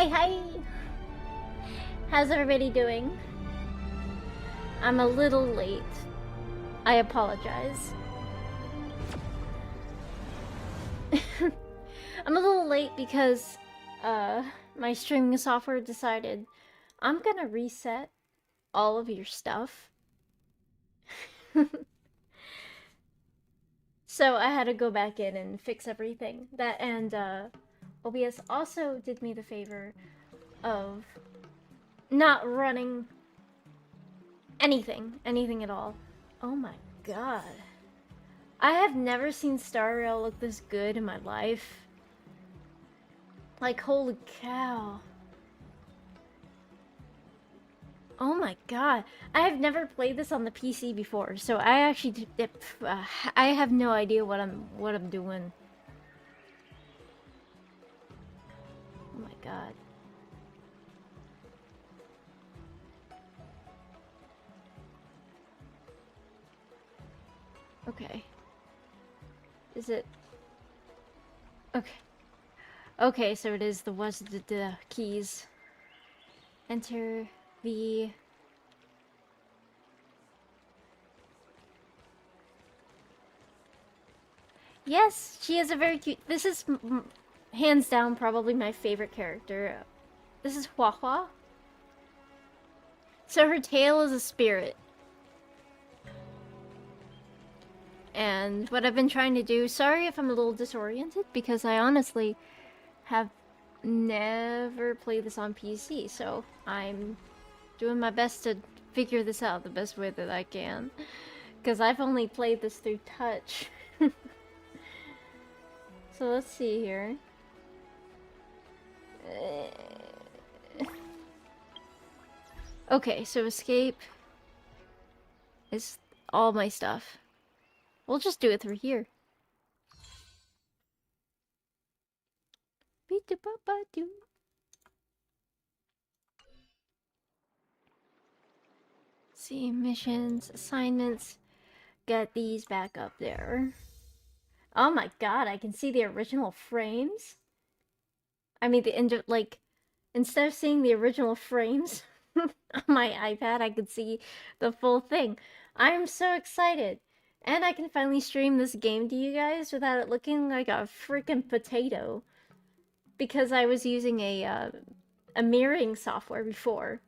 Hi, hi! How's everybody doing? I'm a little late. I apologize. I'm a little late because, my streaming software decided I'm gonna reset all of your stuff. So I had to go back in and fix everything. That and, OBS also did me the favor of not running anything at all. Oh my god. I have never seen Star Rail look this good in my life. Like, holy cow. Oh my god. I have never played this on the PC before, so I actually I have no idea what I'm doing. Oh my god. Okay. Is it... Okay. Okay, so it is the keys. Enter the... Yes, she is a very cute... This is hands down probably my favorite character. This is Hua Hua. So her tail is a spirit. And what I've been trying to do... Sorry if I'm a little disoriented, because I honestly have never played this on PC, so I'm doing my best to figure this out the best way that I can. Because I've only played this through touch. So let's see here. Okay, so escape is all my stuff. We'll just do it through here. See, missions, assignments. Get these back up there. Oh my god, I can see the original frames. I mean, like, instead of seeing the original frames on my iPad, I could see the full thing. I'm so excited. And I can finally stream this game to you guys without it looking like a freaking potato. Because I was using a mirroring software before.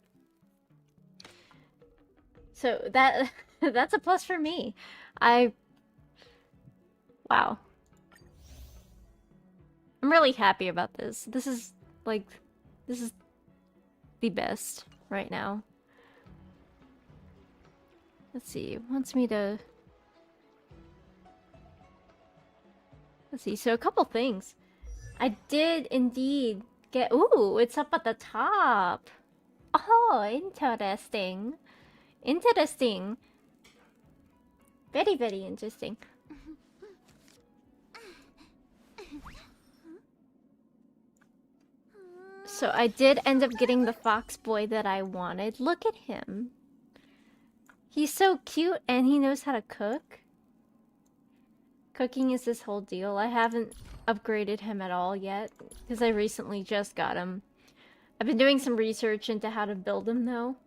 So that's a plus for me. Wow. I'm really happy about this. This is the best right now. Let's see, it wants me to... Let's see, so a couple things. I did indeed get... Ooh, it's up at the top! Oh, interesting. Interesting. Very, very interesting. So I did end up getting the fox boy that I wanted. Look at him. He's so cute and he knows how to cook. Cooking is this whole deal. I haven't upgraded him at all yet because I recently just got him. I've been doing some research into how to build him though.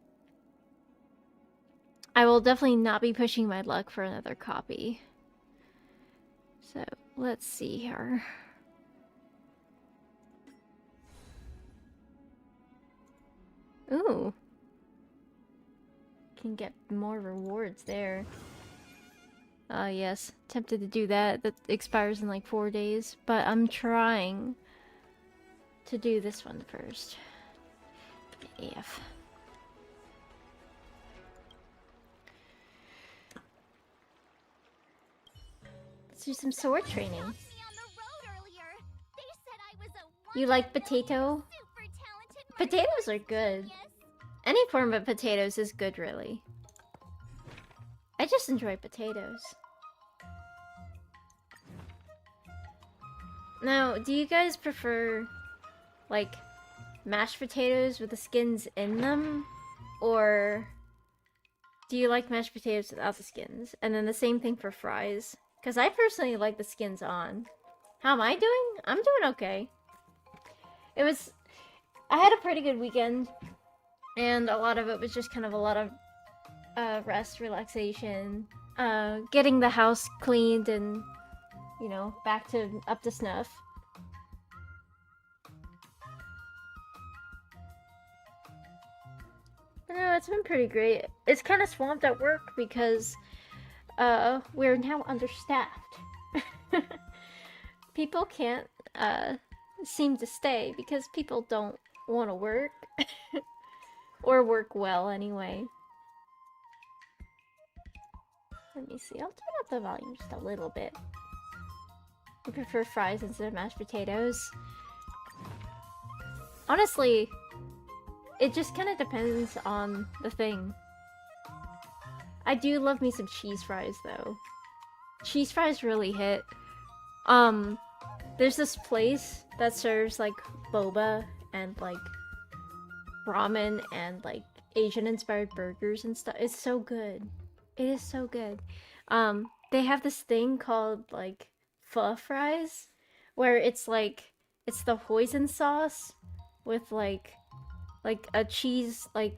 I will definitely not be pushing my luck for another copy. So let's see here. Ooh. Can get more rewards there. Yes. Tempted to do that. That expires in like 4 days. But I'm trying to do this one first. AF. Let's do some sword training. You like potato? Potatoes are good. Any form of potatoes is good, really. I just enjoy potatoes. Now, do you guys prefer, like, mashed potatoes with the skins in them? Or do you like mashed potatoes without the skins? And then the same thing for fries. Because I personally like the skins on. How am I doing? I'm doing okay. It was... I had a pretty good weekend, and a lot of it was just kind of a lot of rest, relaxation, getting the house cleaned and, you know, back to up to snuff. But no, it's been pretty great. It's kind of swamped at work because we're now understaffed. People can't seem to stay because people don't want to work or work well anyway. Let me see. I'll turn up the volume just a little bit. I prefer fries instead of mashed potatoes. Honestly, it just kind of depends on the thing. I do love me some cheese fries though. Cheese fries really hit. There's this place that serves like boba and like ramen and like Asian inspired burgers and stuff. It's so good. It is so good. They have this thing called like pho fries where it's like it's the hoisin sauce with like a cheese, like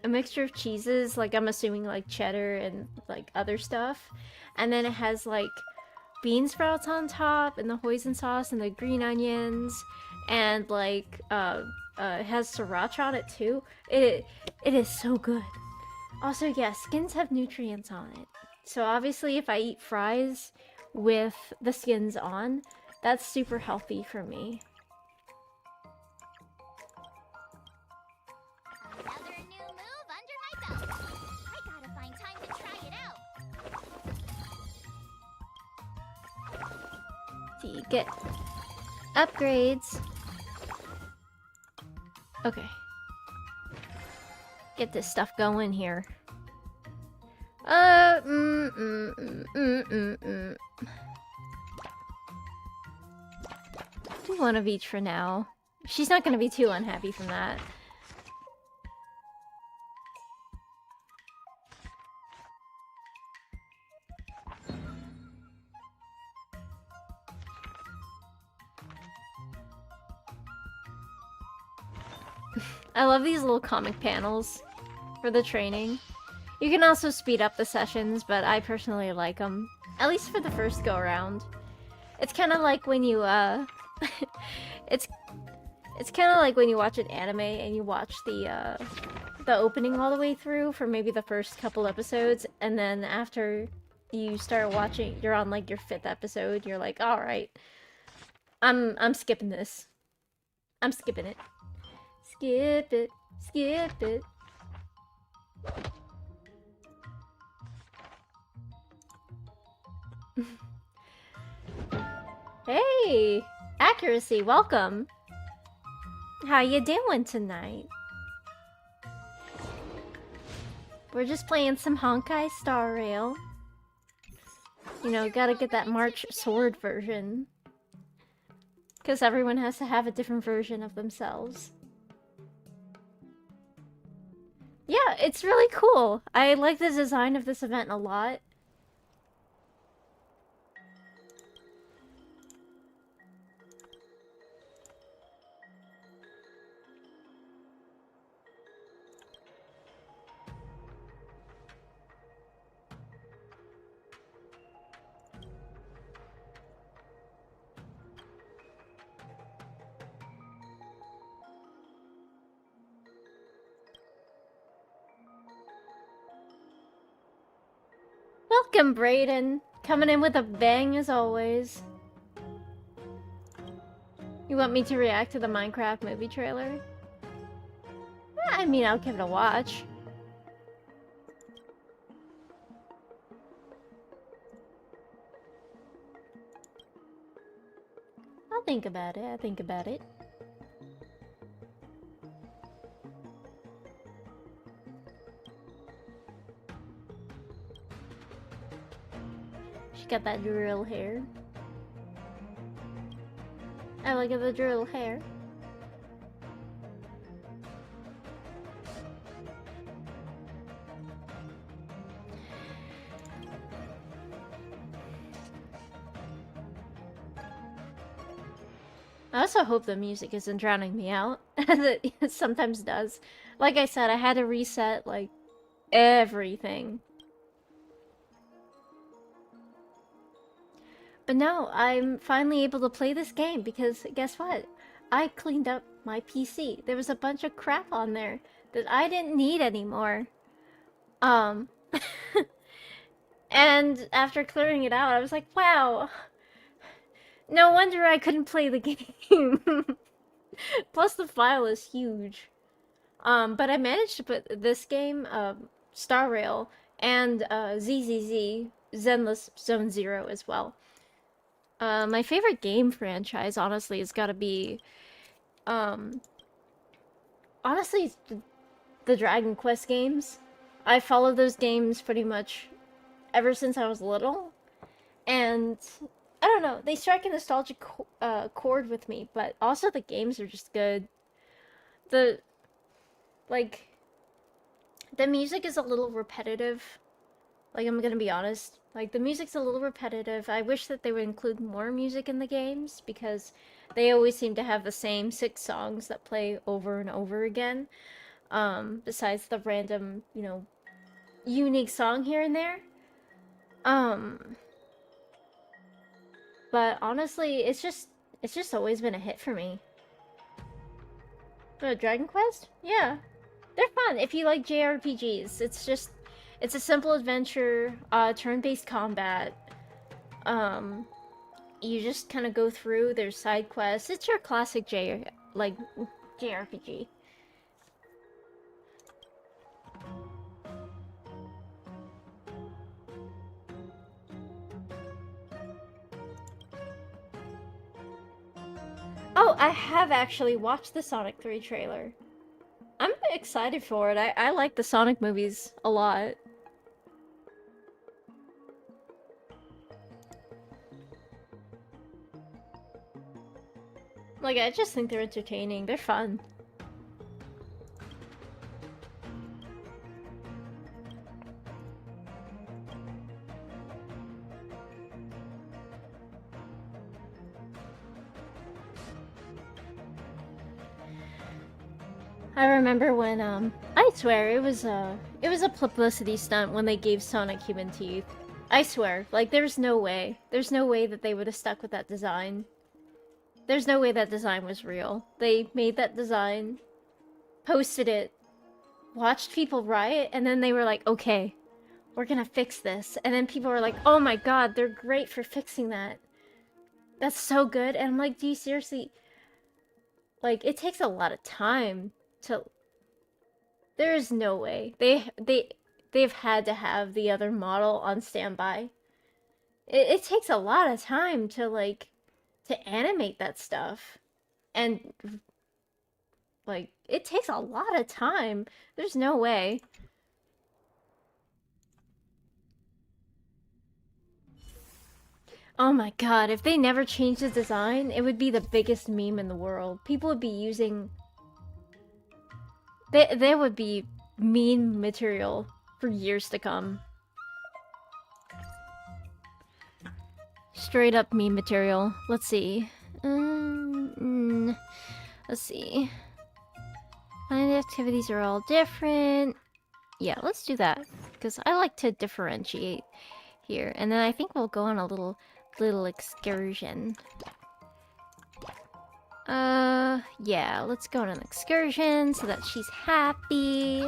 a mixture of cheeses, like I'm assuming like cheddar and like other stuff, and then it has like bean sprouts on top and the hoisin sauce and the green onions and like it has sriracha on it too. It is so good. Also, yeah, skins have nutrients on it. So obviously if I eat fries with the skins on, that's super healthy for me. Another new move under my belt. I gotta find time to try it out. So you get upgrades. Okay. Get this stuff going here. Do one of each for now. She's not gonna be too unhappy from that. I love these little comic panels for the training. You can also speed up the sessions, but I personally like them. At least for the first go around. It's kind of like when you it's kind of like when you watch an anime and you watch the opening all the way through for maybe the first couple episodes, and then after you start watching, you're on like your 5th episode, you're like, all right, I'm skipping this. I'm skipping it. Skip it. Skip it. Hey! Accuracy, welcome! How you doing tonight? We're just playing some Honkai Star Rail. You know, gotta get that March Sword version. Because everyone has to have a different version of themselves. Yeah, it's really cool. I like the design of this event a lot. Welcome, Brayden. Coming in with a bang as always. You want me to react to the Minecraft movie trailer? I mean, I'll give it a watch. I'll think about it. I'll think about it. She got that drill hair. I like the drill hair. I also hope the music isn't drowning me out, as it sometimes does. Like I said, I had to reset, like, everything. But no, I'm finally able to play this game because guess what? I cleaned up my PC. There was a bunch of crap on there that I didn't need anymore. Um, and after clearing it out, I was like, wow, no wonder I couldn't play the game. Plus, the file is huge. But I managed to put this game, Star Rail, and ZZZ, Zenless Zone Zero as well. My favorite game franchise, honestly, has got to be, um, honestly, it's the Dragon Quest games. I followed those games pretty much ever since I was little, and I don't know, they strike a nostalgic chord with me, but also the games are just good. The, like, the music is a little repetitive. Like, I'm gonna be honest. Like, the music's a little repetitive. I wish that they would include more music in the games because they always seem to have the same 6 songs that play over and over again. Besides the random, unique song here and there. Um, but honestly, it's just always been a hit for me. Dragon Quest? Yeah. They're fun if you like JRPGs. It's a simple adventure, turn-based combat. Um, you just kind of go through. There's side quests. It's your classic JRPG. Oh, I have actually watched the Sonic 3 trailer. I'm excited for it. I like the Sonic movies a lot. Like, I just think they're entertaining. They're fun. I remember when, I swear, it was a publicity stunt when they gave Sonic human teeth. I swear, like, there's no way. There's no way that they would have stuck with that design. There's no way that design was real. They made that design, posted it, watched people riot, and then they were like, okay, we're gonna fix this. And then people were like, oh my god, they're great for fixing that. That's so good. And I'm like, do you seriously... Like, it takes a lot of time to... There is no way. They've had to have the other model on standby. It takes a lot of time to, like, to animate that stuff. And, like, it takes a lot of time. There's no way. Oh my god, if they never changed the design, it would be the biggest meme in the world. People would be using... There would be meme material for years to come. Straight up meme material. Let's see. Let's see. Find activities are all different. Yeah, let's do that. Because I like to differentiate here. And then I think we'll go on a little excursion. Yeah, let's go on an excursion so that she's happy.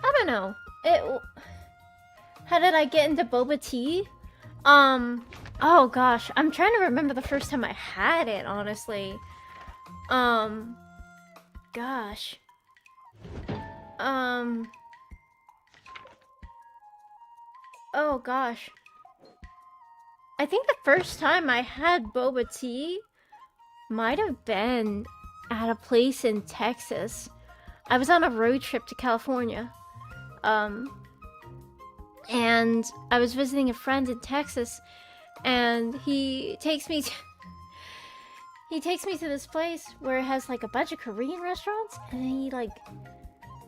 I don't know. How did I get into boba tea? Oh gosh, I'm trying to remember the first time I had it, honestly. Gosh. Oh gosh. I think the first time I had boba tea might have been at a place in Texas. I was on a road trip to California. And I was visiting a friend in Texas, and he takes me to this place where it has like a bunch of Korean restaurants, and he like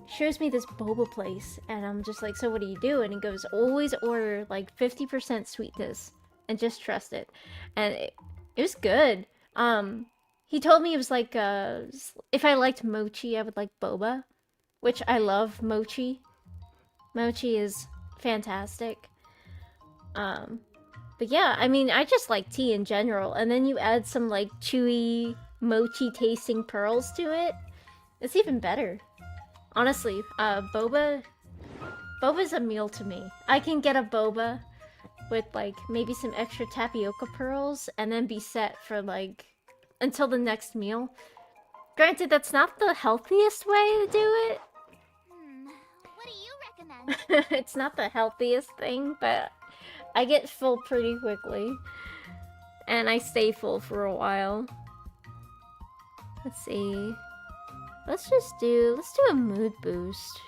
shows me this boba place, and I'm just like, so what do you do? And he goes, always order like 50% sweetness and just trust it. And it was good. He told me it was like, if I liked mochi, I would like boba, which I love mochi. Mochi is fantastic. Um, but yeah, I mean, I just like tea in general, and then you add some like chewy mochi tasting pearls to it. It's even better. Honestly, boba's a meal to me. I can get a boba with like maybe some extra tapioca pearls and then be set for like until the next meal. Granted, that's not the healthiest way to do it. What do you recommend? It's not the healthiest thing, but I get full pretty quickly. And I stay full for a while. Let's see. Let's do a mood boost.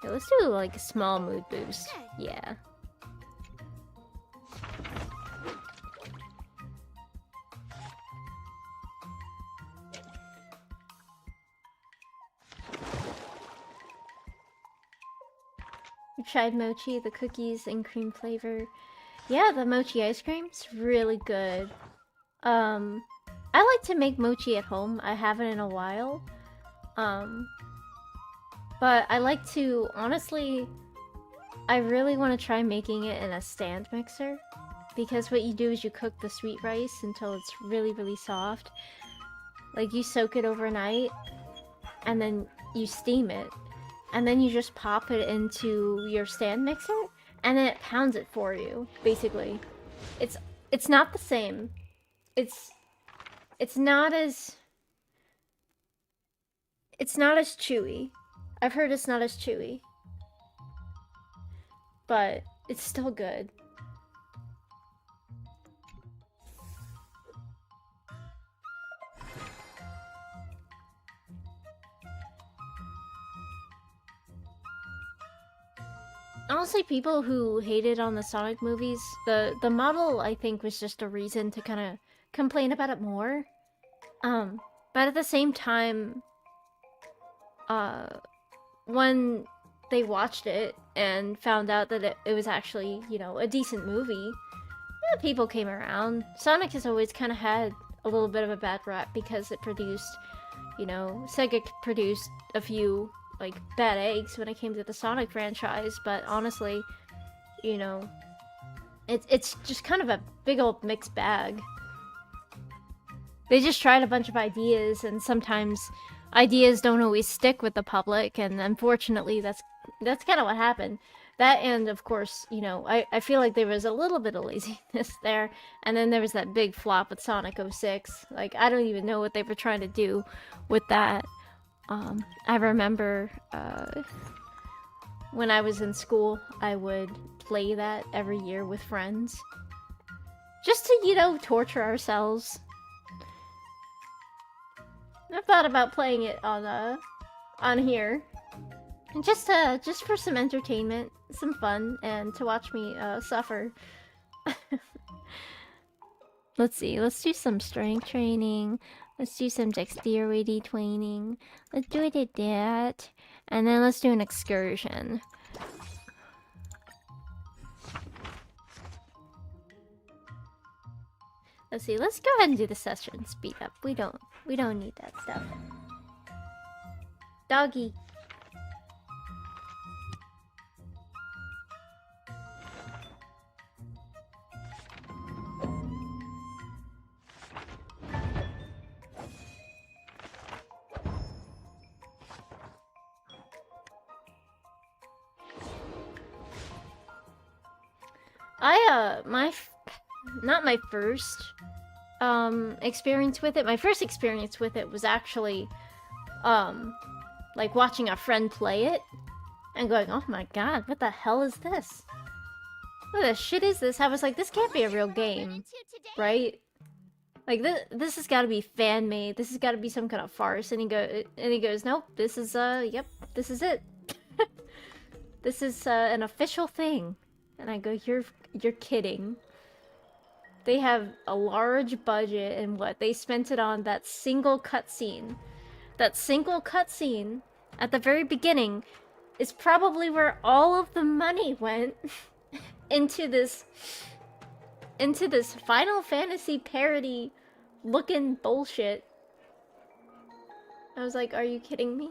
Yeah, let's do like a small mood boost. Yeah. You tried mochi, the cookies and cream flavor. Yeah, the mochi ice cream's really good. I like to make mochi at home. I haven't in a while. But I like to, honestly, I really want to try making it in a stand mixer. Because what you do is you cook the sweet rice until it's really, really soft. Like, you soak it overnight, and then you steam it. And then you just pop it into your stand mixer, and then it pounds it for you, basically. It's not the same. It's not as chewy. I've heard it's not as chewy. But it's still good. Honestly, people who hated on the Sonic movies, the model I think was just a reason to kind of complain about it more. But at the same time, when they watched it and found out that it was actually, you know, a decent movie, people came around. Sonic has always kind of had a little bit of a bad rap because it produced, you know, Sega produced a few like bad eggs when it came to the Sonic franchise, but honestly, you know, it's just kind of a big old mixed bag. They just tried a bunch of ideas, and sometimes ideas don't always stick with the public, and unfortunately that's kind of what happened. That, and of course, you know, I feel like there was a little bit of laziness there, and then there was that big flop with Sonic 06. Like, I don't even know what they were trying to do with that. I remember when I was in school, I would play that every year with friends. Just to, you know, torture ourselves. I've thought about playing it on here. Just for some entertainment, some fun, and to watch me suffer. Let's see, let's do some strength training. Let's do some dexterity training. Let's do it at that. And then let's do an excursion. Let's see, let's go ahead and do the session speed up. We don't need that stuff. Doggy. Not my first experience with it. My first experience with it was actually like watching a friend play it and going, oh my god, what the hell is this? What the shit is this? I was like, this can't be a real game, right? Like, this has got to be fan made. This has got to be some kind of farce. And he goes, nope, this is yep, this is it. This is an official thing. And I go, you're kidding. They have a large budget, and what they spent it on that single cutscene. that single cutscene at the very beginning is probably where all of the money went into this Final Fantasy parody looking bullshit. I was like, are you kidding me?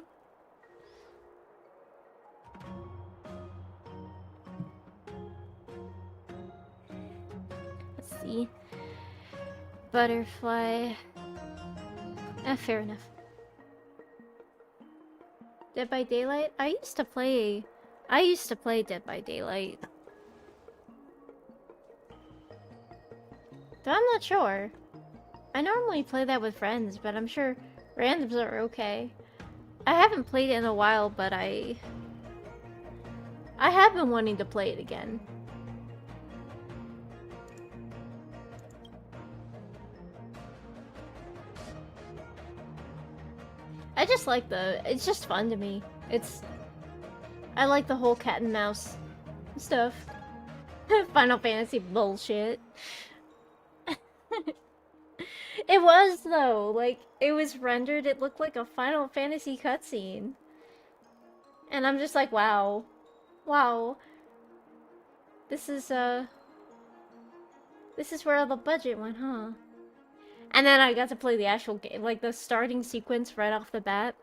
Let's see. Butterfly. Fair enough. Dead by Daylight? I used to play Dead by Daylight. Though I'm not sure. I normally play that with friends, but I'm sure randoms are okay. I haven't played it in a while, but I have been wanting to play it again. I just like it's just fun to me. I like the whole cat and mouse stuff. Final Fantasy bullshit. It was though, like, it was rendered, it looked like a Final Fantasy cutscene. And I'm just like, wow. Wow. This is where all the budget went, huh? And then I got to play the actual game, like the starting sequence right off the bat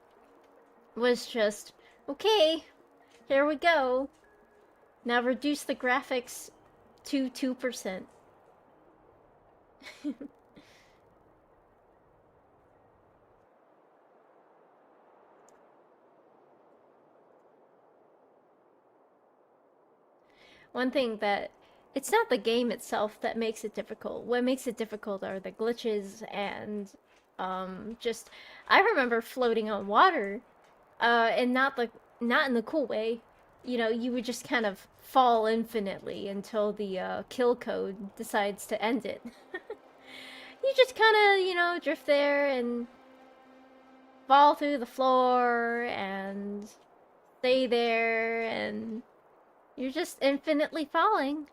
was just, okay, here we go. Now reduce the graphics to 2%. One thing that it's not the game itself that makes it difficult. What makes it difficult are the glitches and just I remember floating on water and not in the cool way. You know, you would just kind of fall infinitely until the kill code decides to end it. You just kind of, you know, drift there and fall through the floor and stay there and you're just infinitely falling.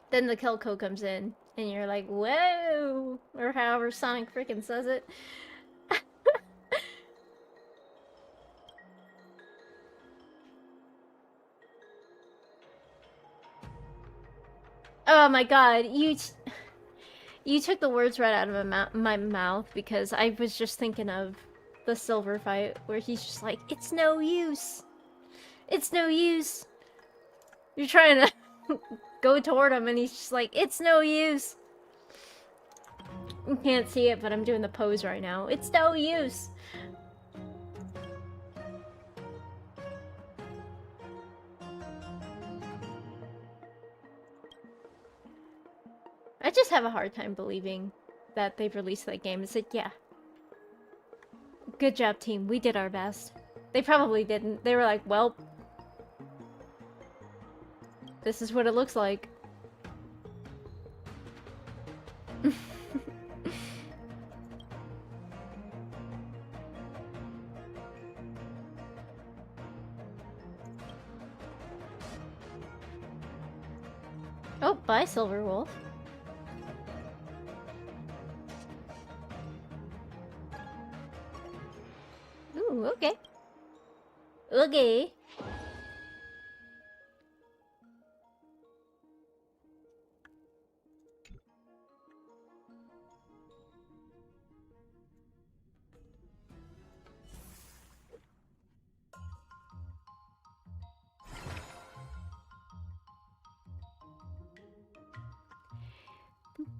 Then the kill code comes in, and you're like, whoa! Or however Sonic freaking says it. Oh my god, you took the words right out of my mouth because I was just thinking of the Silver fight where he's just like, it's no use. It's no use. You're trying to go toward him and he's just like, it's no use. You can't see it, but I'm doing the pose right now. It's no use. I just have a hard time believing that they've released that game. It's like, yeah. Good job, team. We did our best. They probably didn't. They were like, well, this is what it looks like. Oh, bye, Silver Wolf. Ooh, okay. Okay.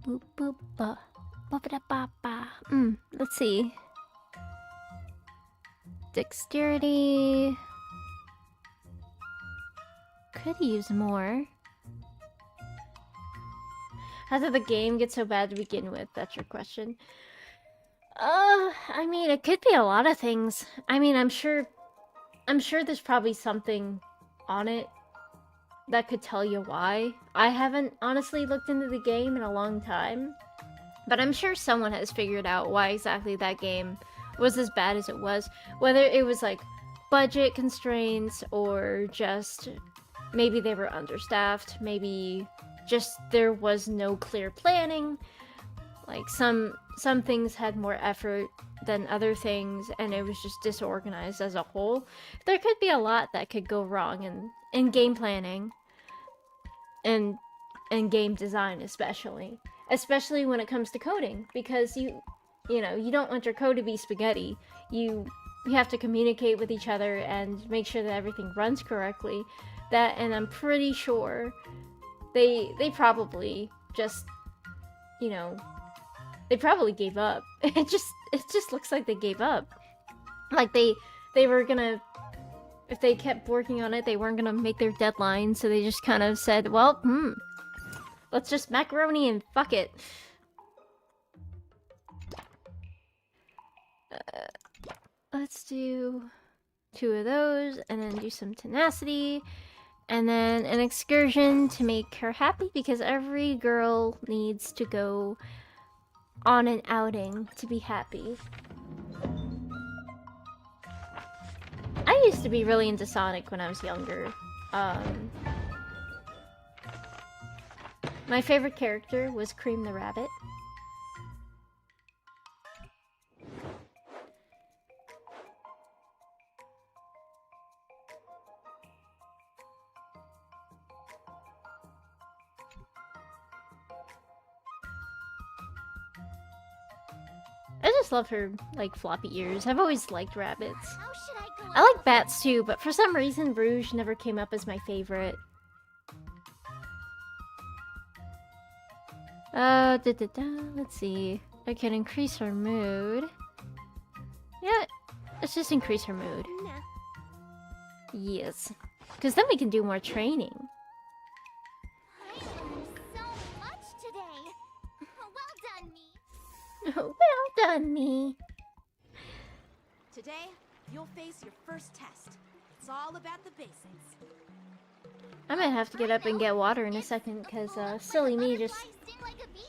Boop boop ba. Ba ba ba ba. Let's see. Dexterity. Could use more. How did the game get so bad to begin with? That's your question. I mean, it could be a lot of things. I mean, I'm sure there's probably something on it that could tell you why. I haven't honestly looked into the game in a long time, but I'm sure someone has figured out why exactly that game was as bad as it was. Whether it was like budget constraints or just maybe they were understaffed, maybe just there was no clear planning. Like some some things had more effort than other things, and it was just disorganized as a whole. There could be a lot that could go wrong in game planning and game design, especially when it comes to coding, because you know, you don't want your code to be spaghetti. You have to communicate with each other and make sure that everything runs correctly. That, and I'm pretty sure they probably just, you know, they probably gave up. It just looks like they gave up. Like they were gonna, if they kept working on it, they weren't gonna make their deadline, so they just kind of said, well, let's just macaroni and fuck it. Let's do 2 of those, and then do some tenacity, and then an excursion to make her happy, because every girl needs to go on an outing to be happy. I used to be really into Sonic when I was younger. My favorite character was Cream the Rabbit. I just love her, like, floppy ears. I've always liked rabbits. How should I go? I like bats too, but for some reason Rouge never came up as my favorite. Let's see. I can increase her mood. Yeah, let's just increase her mood. Nah. Yes. Because then we can do more training. I learned so much today. Well done, me. Well done, me. Today, you'll face your first test. It's all about the basics. I might have to get up and get water in a second, because silly me just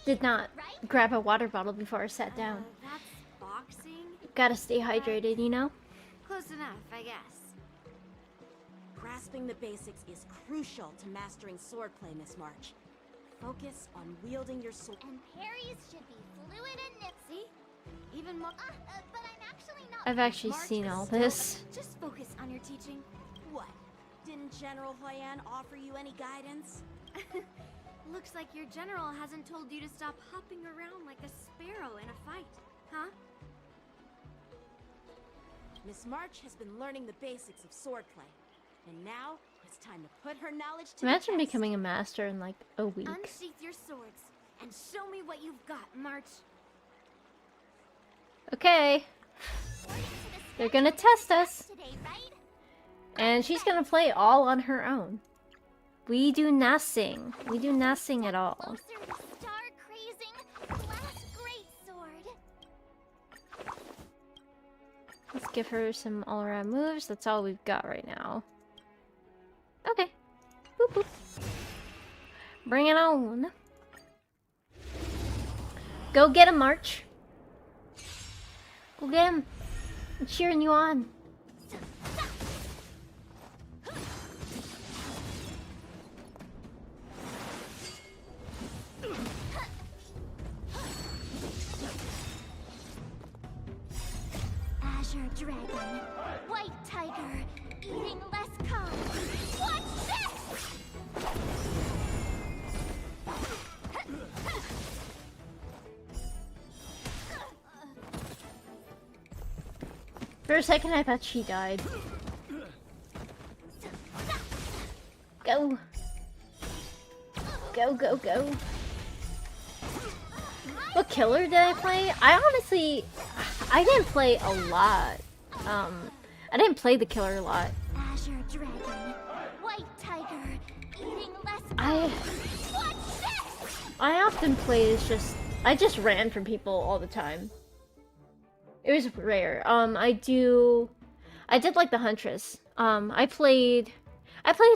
did not grab a water bottle before I sat down. That's boxing? Gotta stay hydrated, you know? Close enough, I guess. Grasping the basics is crucial to mastering swordplay, Miss March. Focus on wielding your sword. And parries should be fluid and nipsy. Even more. But I'm actually not. I've actually March seen is all still- this. Just focus on your teaching. What? Didn't General Huyan offer you any guidance? Looks like your general hasn't told you to stop hopping around like a sparrow in a fight, huh? Miss March has been learning the basics of swordplay, and now it's time to put her knowledge to Imagine the test. becoming a master in like a week. Unsheath your swords and show me what you've got, March. Okay, they're gonna test us. Today, right? And she's gonna play all on her own. We do nothing. We do nothing at all. Closer to star-crazing last great sword. Let's give her some all-around moves. That's all we've got right now. Okay. Boop boop. Bring it on. Go get him, March. Go get him. I'm cheering you on. Azure Dragon, White Tiger, eating less carbs. Watch this! For a second, I thought she died. Go. Go, go, go. What killer did I play? I didn't play a lot. I didn't play the killer a lot. Azure Dragon, White Tiger, eating less I carbs. Watch this! I often played as I just ran from people all the time. It was rare. I did like the Huntress. I played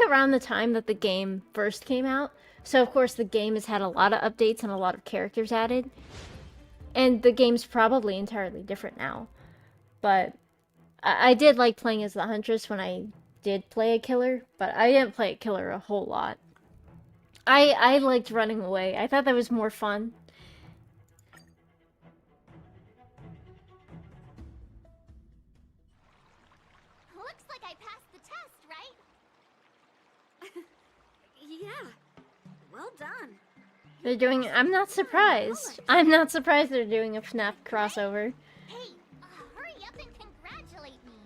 around the time that the game first came out. So of course the game has had a lot of updates and a lot of characters added. And the game's probably entirely different now. But I did like playing as the Huntress when I did play a killer, but I didn't play a killer a whole lot. I liked running away. I thought that was more fun. passed the test, right? Yeah. Well done. They're doing. I'm not surprised. I'm not surprised they're doing a FNAF crossover. Hey, hurry up and congratulate me.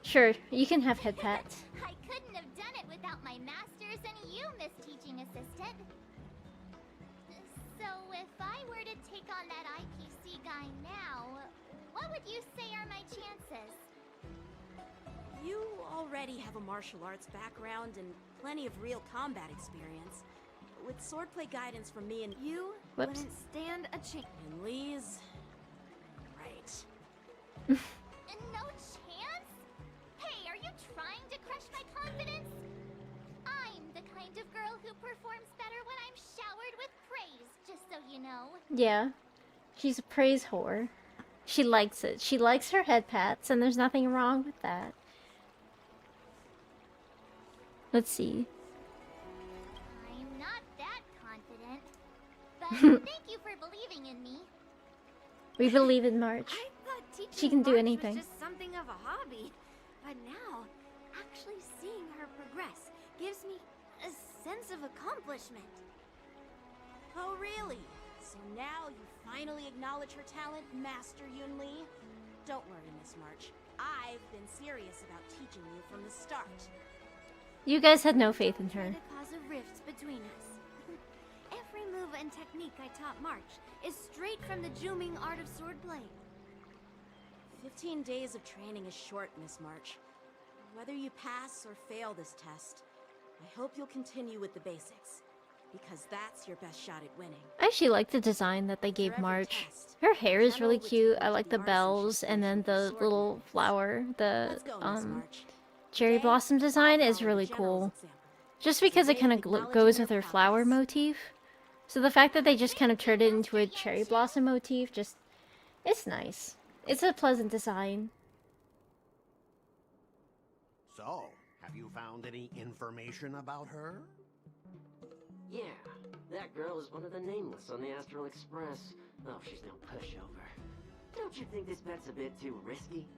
Sure, you can have head pats. I couldn't have done it without my masters and you, Miss Teaching Assistant. So if I were to take on that IPC guy now, what would you say are my chances? You already have a martial arts background and plenty of real combat experience. With swordplay guidance from me and you, Whoops. wouldn't stand a chance. And Lee's... right. No chance? Hey, are you trying to crush my confidence? I'm the kind of girl who performs better when I'm showered with praise, just so you know. Yeah, she's a praise whore. She likes it. She likes her head pats, and there's nothing wrong with that. Let's see. I'm not that confident. But thank you for believing in me. We believe in March. I thought teaching She can do March anything. was just something of a hobby. But now, actually seeing her progress gives me a sense of accomplishment. Oh, really? So now you finally acknowledge her talent, Master Yun Li? Don't worry, Miss March. I've been serious about teaching you from the start. You guys had no faith in Try her. to cause a rift between us. Every move and technique I taught March is straight from the Juming art of swordplay. 15 days of training is short, Miss March. Whether you pass or fail this test, I hope you'll continue with the basics, because that's your best shot at winning. I actually like the design that they gave March. Her hair is really cute. I like the bells and then the little flower. The Let's go, Miss March. cherry Today, blossom design I'll is follow the really general's cool. example. Just because it kind of goes with her flower progress. motif. So the fact that they just kind of turned it into a cherry blossom motif, just... it's nice. It's a pleasant design. So, have you found any information about her? Yeah, that girl is one of the nameless on the Astral Express. Oh, she's no pushover. Don't you think this bet's a bit too risky?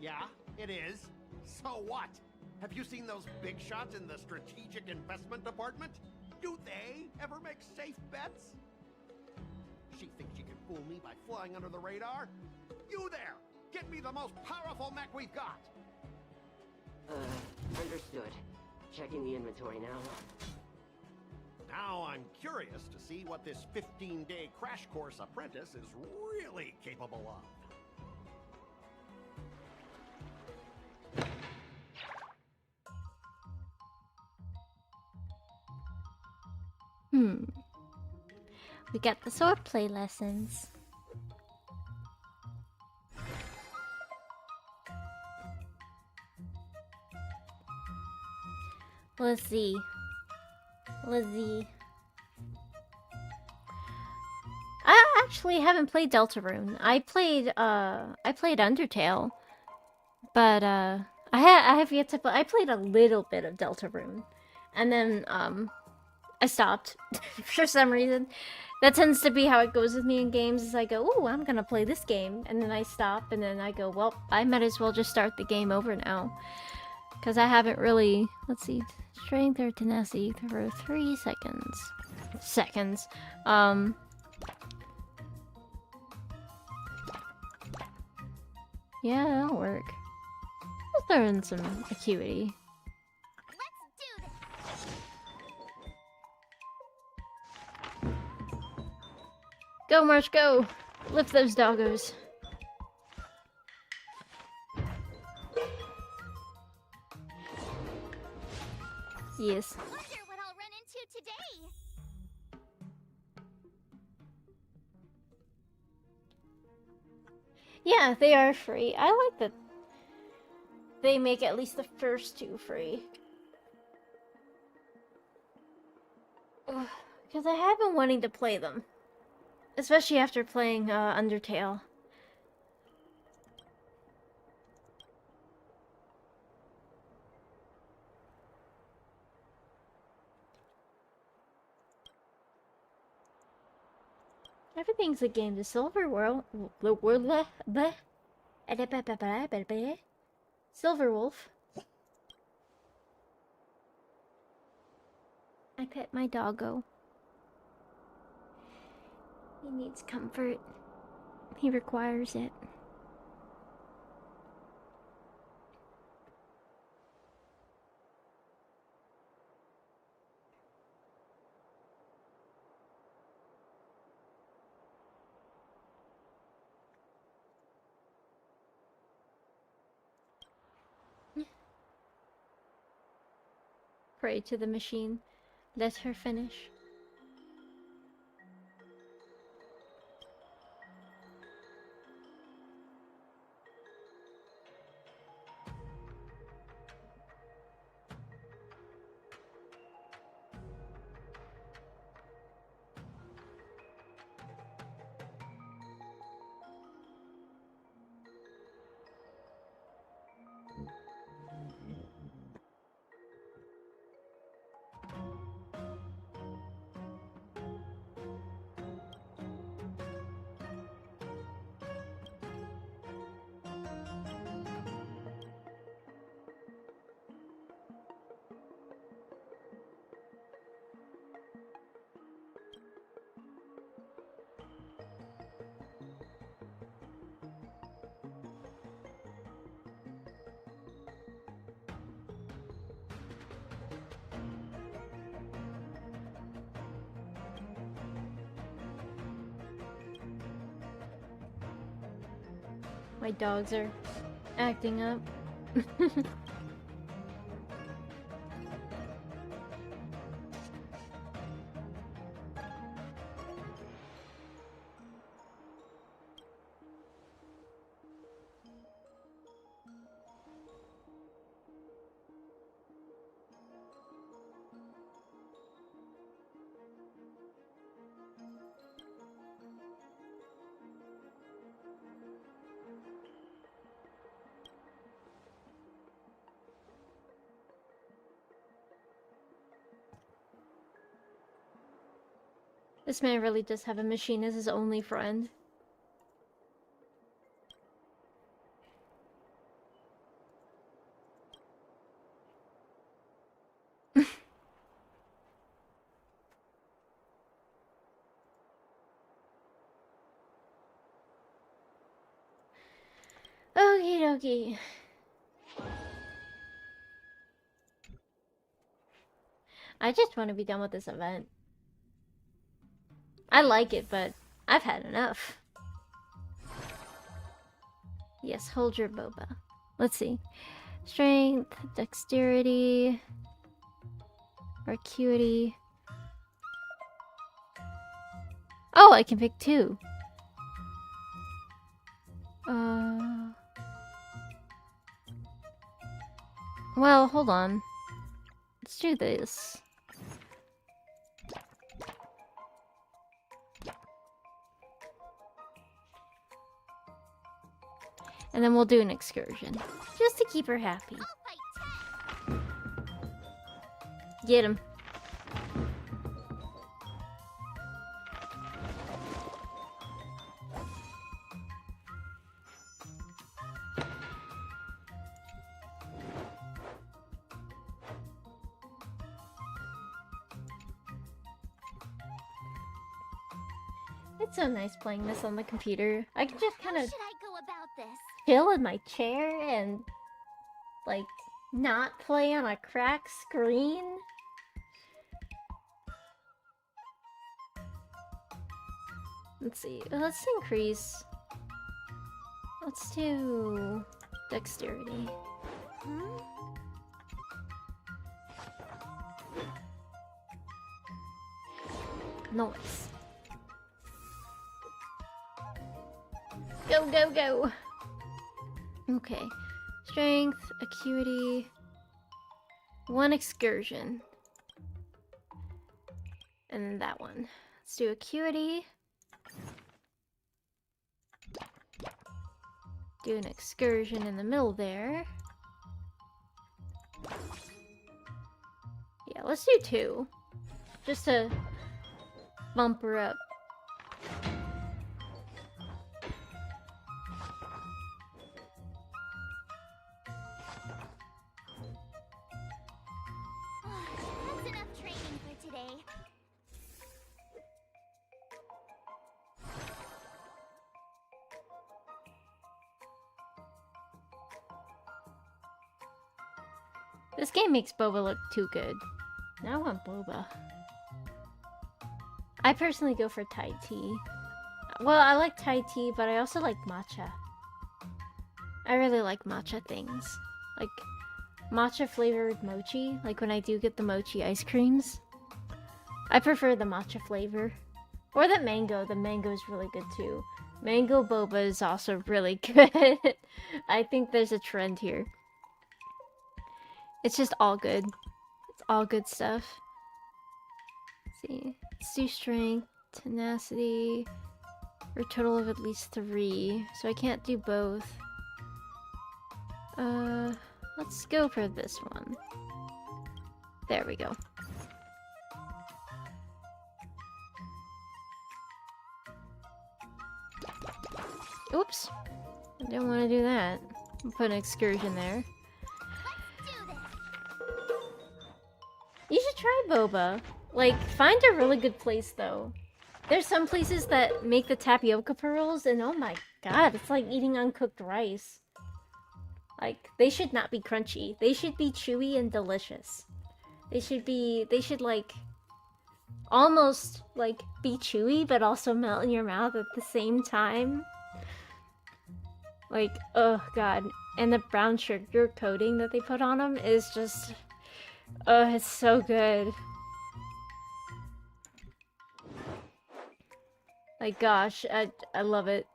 Yeah, it is. So what? Have you seen those big shots in the strategic investment department? Do they ever make safe bets? She thinks she can fool me by flying under the radar? You there! Get me the most powerful mech we've got! Understood. Checking the inventory now. Now I'm curious to see what this 15-day crash course apprentice is really capable of. We got the swordplay lessons. Let's see. I actually haven't played Deltarune. I played Undertale. But I have yet to play. I played a little bit of Deltarune. And then I stopped for some reason. That tends to be how it goes with me in games. Is I go, "Ooh, I'm gonna play this game," and then I stop, and then I go, "Well, I might as well just start the game over now," because I haven't really. Let's see, strength or tenacity for 3 seconds. Yeah, that'll work. Let's throw in some acuity. Let's do this. Go, March, go! Lift those doggos. Yes. Wonder what I'll run into today. Yeah, they are free. I like that they make at least the first 2 free. Because I have been wanting to play them. Especially after playing Undertale. Everything's a game. The Silver World... The world... Bleh. Silver Wolf. I pet my doggo. He needs comfort. He requires it. Pray to the machine. Let her finish. My dogs are acting up. This man really does have a machine as his only friend. Okie dokie. I just want to be done with this event. I like it, but I've had enough. Yes, hold your boba. Let's see. Strength, dexterity, or acuity. Oh, I can pick two. Well, hold on. Let's do this. And then we'll do an excursion. Just to keep her happy. Get him. It's so nice playing this on the computer. I can just kind How of should I go about this? chill in my chair and, like, not play on a cracked screen. Let's see. Let's increase. Let's do dexterity. Nice. Go, go, go. Okay. Strength, acuity, one excursion. And then that one. Let's do acuity. Do an excursion in the middle there. Yeah, let's do two. Just to bump her up. This game makes boba look too good. Now I want boba. I personally go for Thai tea. Well, I like Thai tea, but I also like matcha. I really like matcha things. Like matcha flavored mochi, like when I do get the mochi ice creams. I prefer the matcha flavor. Or the mango is really good too. Mango boba is also really good. I think there's a trend here. It's just all good. It's all good stuff. Let's see. Let's do strength, tenacity, or total of at least 3. So I can't do both. Let's go for this one. There we go. Oops. I didn't want to do that. I'll put an excursion there. You should try boba. Like, find a really good place though. There's some places that make the tapioca pearls and oh my god, it's like eating uncooked rice. Like, they should not be crunchy. They should be chewy and delicious. They should like, almost like be chewy but also melt in your mouth at the same time. Like, oh god. And the brown sugar coating that they put on them is just, oh, it's so good. Like, gosh, I love it.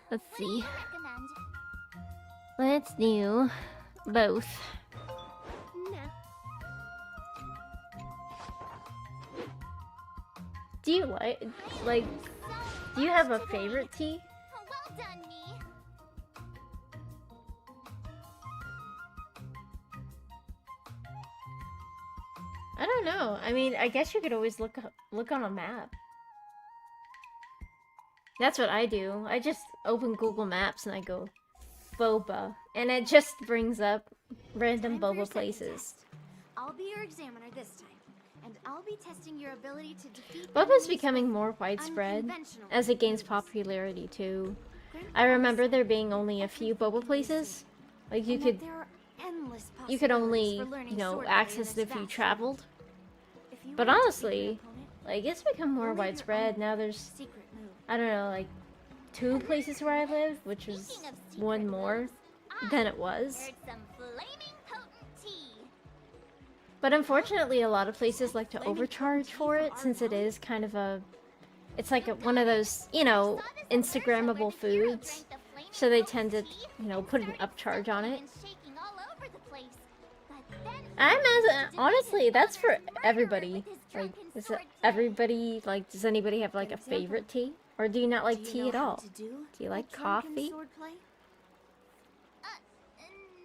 Let's see. Let's do both. Do you like, do you have a favorite tea? Well done, me. I don't know. I mean, I guess you could always look on a map. That's what I do. I just open Google Maps and I go boba, and it just brings up random boba places. I'll be your examiner this time, and I'll be testing your ability to defeat Boba's enemies becoming with more widespread unconventional as it gains methods. popularity too. Grandpa I remember always there said being only a few boba places. Like you and could that there are endless you could only, possibilities for learning you know, sword play in access this it if you vast traveled. If you But want to defeat honestly, your opponent, like it's become more you'll need your widespread. own Now there's, secret move. I don't know, like 2 places where I live, which is Speaking of secret one more moves, than it was. heard some flaming potent tea. But unfortunately, a lot of places like to Flaming overcharge tea for from it our since it valley? is kind of a, it's like one of those, you know, Instagrammable foods. So they tend to, you know, put an upcharge on it. I'm as honestly, that's for everybody. Like, is it everybody, like, does anybody have like a favorite tea, or do you not like Do you tea know at how all? to do Do you like a drunken coffee? sword play?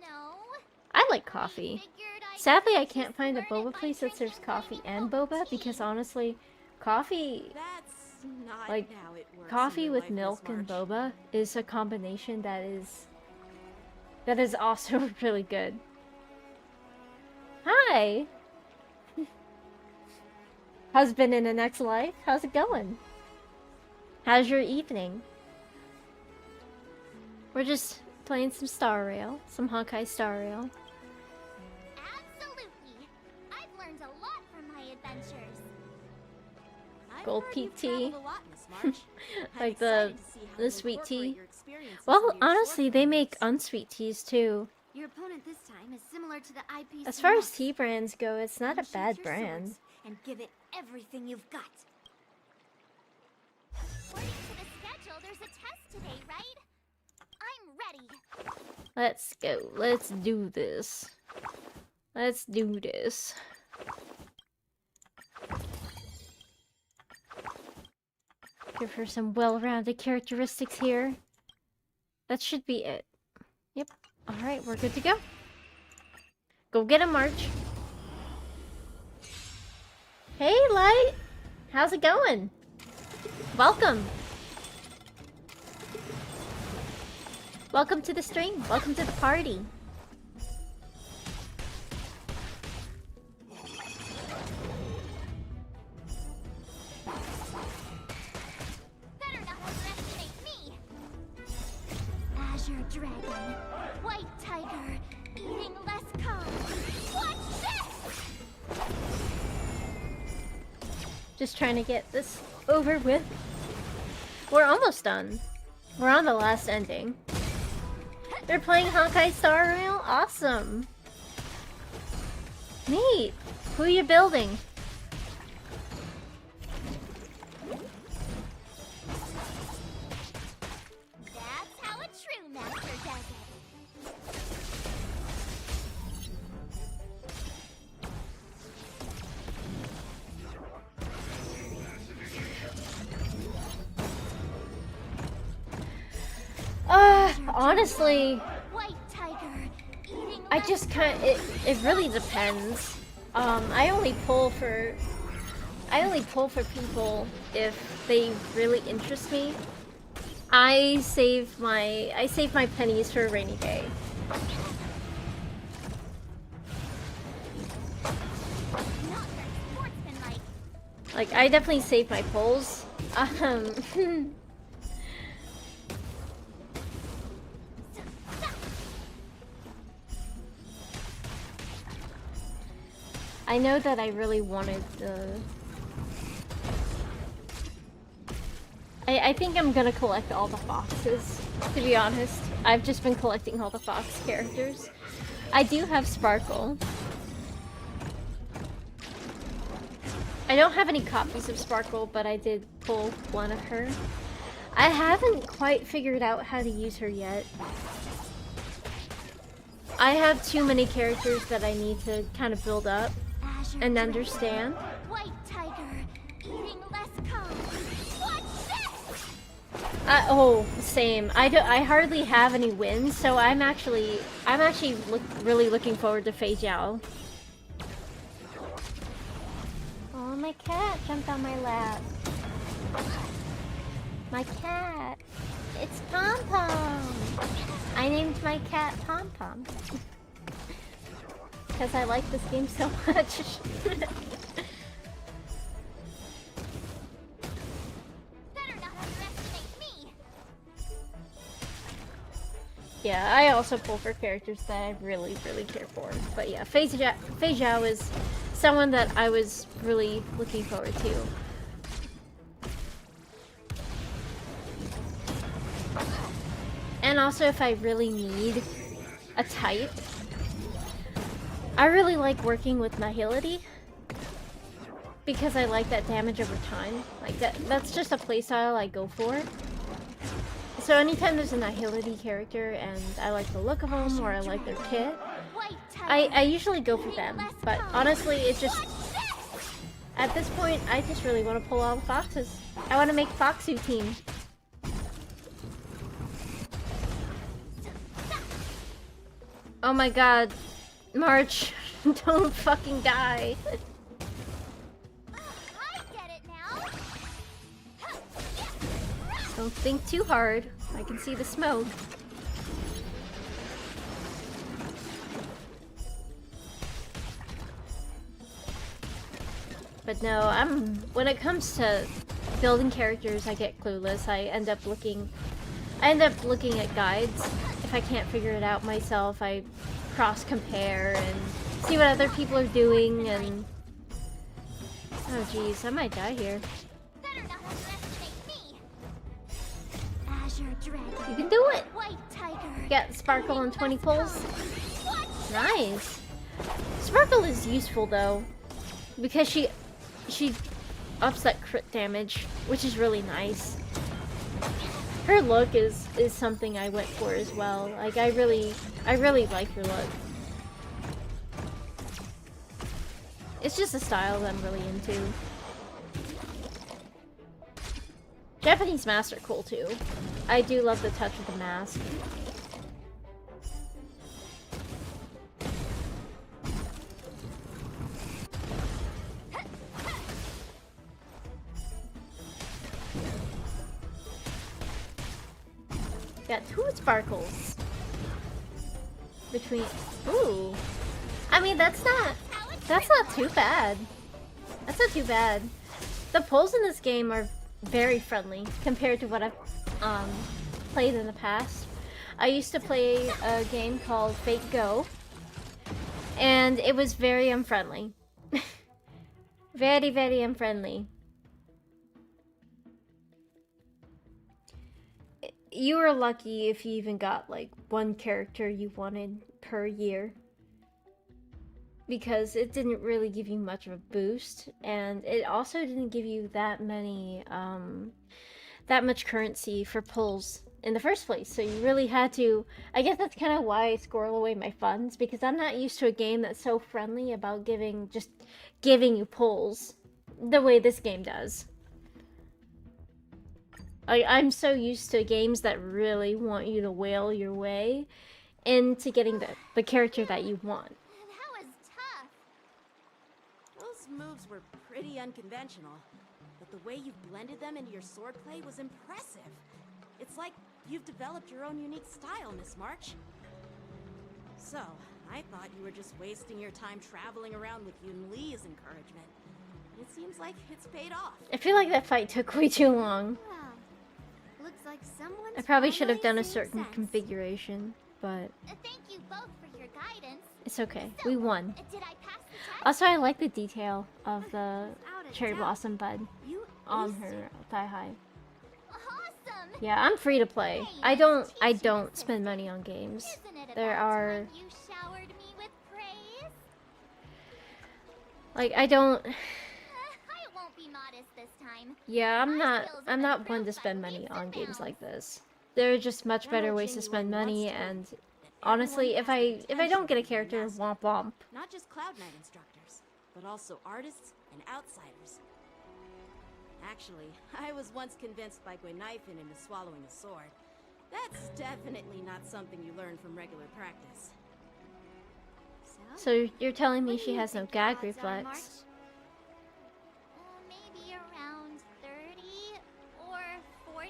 No. I like coffee. Sadly, I can't find a boba place that serves coffee and boba because honestly, coffee, That's not like, how it works in coffee real with life, Miss milk and March. boba is a combination that is also really good. Hi! Husband in the next life, how's it going? How's your evening? We're just playing some Star Rail, some Honkai Star Rail. Absolutely. I've learned a lot from my adventures. I've Gold heard peak you've tea. traveled a lot, Miss March. I'm Like excited to see how the you sweet incorporate tea. your experiences Well, into your honestly, sword they play make moves. unsweet teas too. Your opponent this time is similar to the IPC. As far as Moss. tea brands go, it's not a Unsheath bad your brand. swords And give it everything you've got. According to the schedule, there's a test today, right? I'm ready. Let's go. Let's do this. Let's do this. Give her some well-rounded characteristics here. That should be it. Yep. Alright, we're good to go. Go get him, March. Hey, Light! How's it going? Welcome! Welcome to the stream. Welcome to the party. Better not Just trying to get this over with. We're almost done. We're on the last ending. They're playing Honkai Star Rail? Awesome. Neat. Who are you building? That's how a true master does it. Honestly, White tiger eating I just kind it really depends. I only pull for people if they really interest me. I save my pennies for a rainy day. not very sportsmanlike. Like I definitely save my pulls. I know that I really wanted the... I think I'm gonna collect all the foxes, to be honest. I've just been collecting all the fox characters. I do have Sparkle. I don't have any copies of Sparkle, but I did pull one of her. I haven't quite figured out how to use her yet. I have too many characters that I need to kind of build up Azure and dragon, understand. White tiger eating less calm. What's this? Oh, same. I hardly have any wins, so I'm actually really looking forward to Fei Jiao. Oh, my cat jumped on my lap. My cat. It's Pom Pom. I named my cat Pom Pom. Because I like this game so much. Better not underestimate me. Yeah, I also pull for characters that I really care for. But yeah, Fei Jiao is someone that I was really looking forward to. And also if I really need a type, I really like working with Nihility. Because I like that damage over time. Like that's just a playstyle I go for. So anytime there's a Nihility character and I like the look of them or I like their kit, White tiger. I usually go for them. But honestly, it just... At this point, I just really want to pull all the foxes. I want to make Foxu team. Oh my god. March, don't fucking die. I get it now. Don't think too hard. I can see the smoke. But no, when it comes to building characters, I get clueless. I end up looking at guides. If I can't figure it out myself, I cross-compare and see what other people are doing and... Oh jeez, I might die here. Better not underestimate me. Azure dragon. You can do it! White tiger. Get Sparkle and 20 pulls. What's Nice! Sparkle is useful though, because she ups that crit damage, which is really nice. Her look is something I went for as well. Like I really like her look. It's just a style that I'm really into. Japanese masks are cool too. I do love the touch of the mask. Got 2 sparkles. Between... Ooh. I mean, that's not too bad. That's not too bad. The pulls in this game are very friendly compared to what I've played in the past. I used to play a game called Fate Go, and it was very unfriendly. Very unfriendly. you were lucky if you even got like one character you wanted per year. Because it didn't really give you much of a boost, and it also didn't give you that much currency for pulls in the first place. So you really had to. I guess that's kind of why I squirrel away my funds, because I'm not used to a game that's so friendly about giving you pulls the way this game does. I'm so used to games that really want you to whale your way into getting the character that you want. That was tough. Those moves were pretty unconventional, but the way you've blended them into your swordplay was impressive. It's like you've developed your own unique style, Miss March. So, I thought you were just wasting your time traveling around with Yun Li's encouragement. It seems like it's paid off. I feel like that fight took way too long. Well, looks like someone's I probably should have done a finally certain seen sense. configuration, but Thank you both for your guidance. it's okay. So, We won. Did I pass the test? Also, I like the detail of the Without a cherry doubt. blossom bud You on aced her it. thigh high. Awesome. Yeah, I'm free to play. I don't spend money on games. Isn't it There about are time you showered me with praise? like I don't. I won't be modest this time. Yeah, I'm My not. skills I'm have not one to improved by spend money leaps on and games bounds. like this. There are just much better ways to spend money, and honestly, if I don't get a character, womp womp. Not just Cloud Knight instructors, but also artists and outsiders. Actually, I was once convinced by Gwynaifin into swallowing a sword. That's definitely not something you learn from regular practice. So you're telling me What do she you has no think the gag odds are, reflex? March? Maybe around 30 or 40%?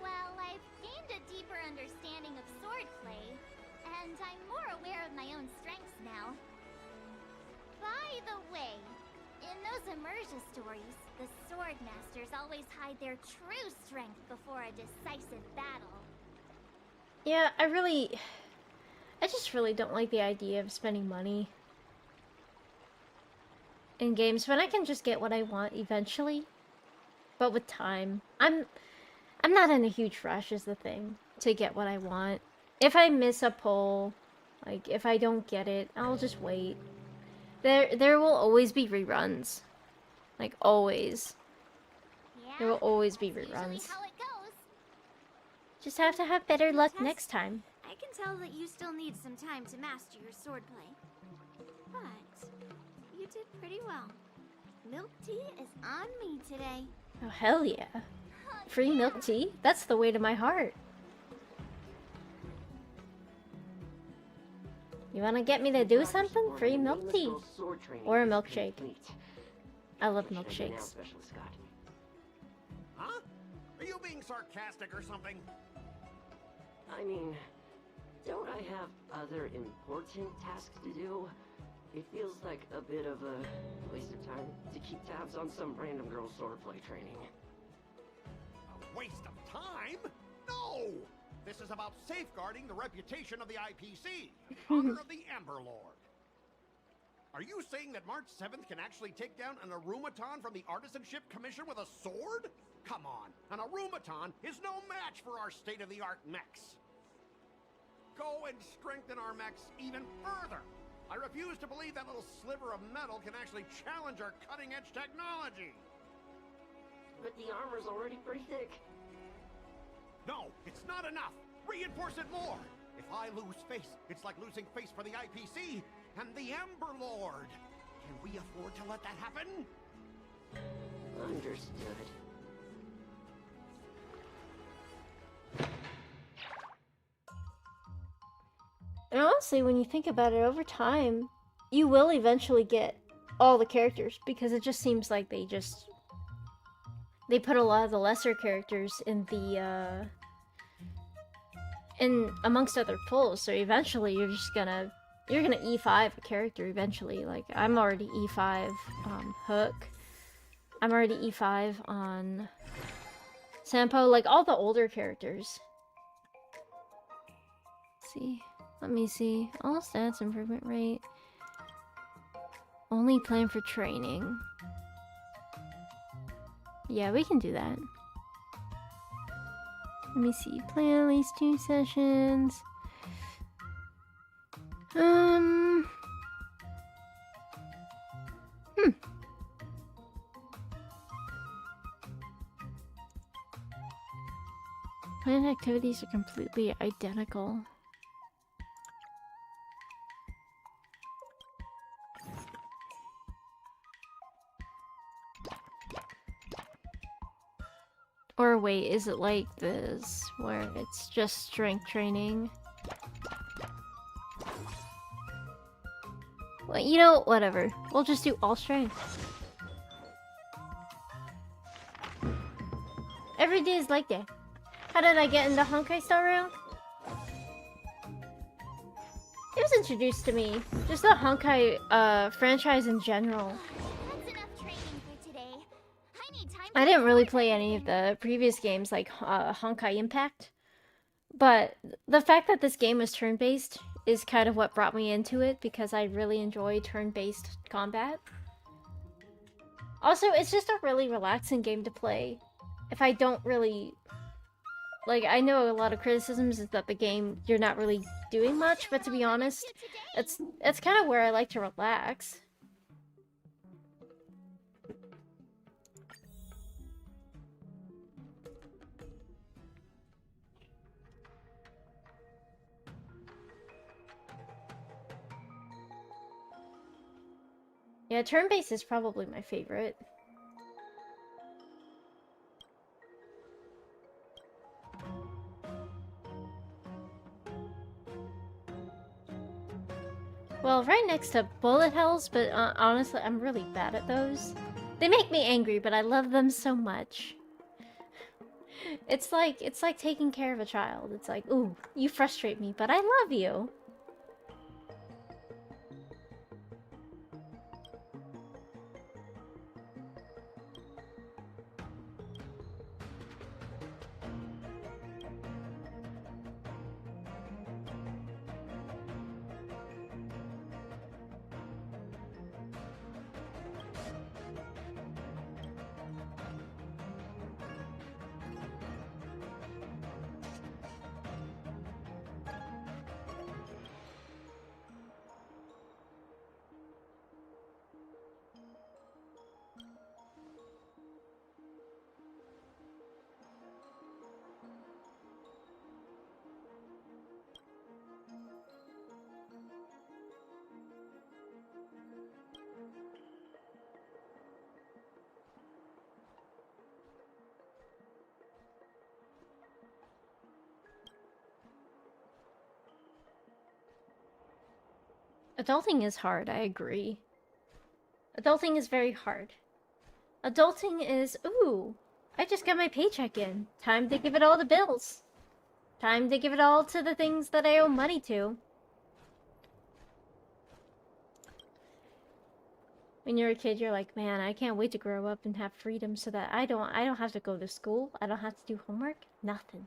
Well, I've gained a deeper understanding of swordplay, and I'm more aware of my own strengths now. By the way, in those immersion stories, the sword masters always hide their true strength before a decisive battle. Yeah, I just really don't like the idea of spending money in games when I can just get what I want eventually, but with time. I'm not in a huge rush is the thing to get what I want. If I miss a pull, like if I don't get it, I'll just wait. There will always be reruns. Like always. Yeah, There will always be that's reruns. usually how it goes. Just have to have better luck next time. I can tell that you still need some time to master your swordplay. But you did pretty well. Milk tea is on me today. Oh hell yeah. Free milk tea? That's the way to my heart. You wanna get me to do something? Free milk tea. Or a milkshake. I love milkshakes. Huh? Are you being sarcastic or something? I mean, don't I have other important tasks to do? It feels like a bit of a waste of time to keep tabs on some random girl's swordplay training. A waste of time? No! This is about safeguarding the reputation of the IPC, in honor of the Amber Lord. Are you saying that March 7th can actually take down an Arumaton from the Artisanship Commission with a sword? Come on, an Arumaton is no match for our state-of-the-art mechs. Go and strengthen our mechs even further. I refuse to believe that little sliver of metal can actually challenge our cutting-edge technology. But the armor's already pretty thick. No, it's not enough. Reinforce it more. If I lose face, it's like losing face for the IPC and the Ember Lord. Can we afford to let that happen? Understood. And honestly, when you think about it, over time, you will eventually get all the characters, because it just seems like they put a lot of the lesser characters in the in amongst other pulls, so eventually you're gonna E5 a character eventually. Like I'm already E5 on Hook. I'm already E5 on Sampo, like all the older characters. Let me see. All stats improvement rate. Only plan for training. Yeah, we can do that. Let me see. Plan at least 2 sessions. Hmm. Planned activities are completely identical. Or wait, is it like this, where it's just strength training? Well, you know, whatever. We'll just do all strength. Every day is like that. How did I get into Honkai Star Rail? It was introduced to me. Just the Honkai franchise in general. That's enough training for today. I need time. I didn't really play any of the previous games like Honkai Impact. But the fact that this game was turn-based is kind of what brought me into it because I really enjoy turn-based combat. Also, it's just a really relaxing game to play. If I don't really... Like, I know a lot of criticisms is that the game, you're not really doing much, but to be honest, it's kind of where I like to relax. Yeah, turn-based is probably my favorite. Well, right next to bullet hells, but honestly, I'm really bad at those. They make me angry, but I love them so much. It's like taking care of a child. It's like, ooh, you frustrate me, but I love you. Adulting is hard, I agree. Adulting is very hard. Adulting is, ooh, I just got my paycheck in. Time to give it all to bills. Time to give it all to the things that I owe money to. When you're a kid, you're like, man, I can't wait to grow up and have freedom so that I don't have to go to school. I don't have to do homework. Nothing.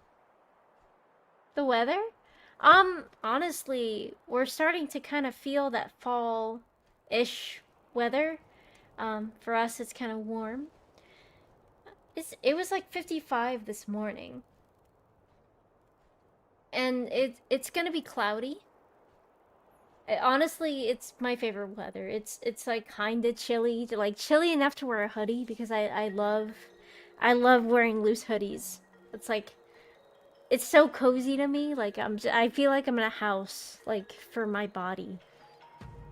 The weather? Honestly, we're starting to kind of feel that fall-ish weather. For us, it's kind of warm. It was like 55 this morning. And it's gonna be cloudy. Honestly, it's my favorite weather. It's like kinda chilly, like chilly enough to wear a hoodie because I love wearing loose hoodies. It's like it's so cozy to me. Like I feel like I'm in a house like for my body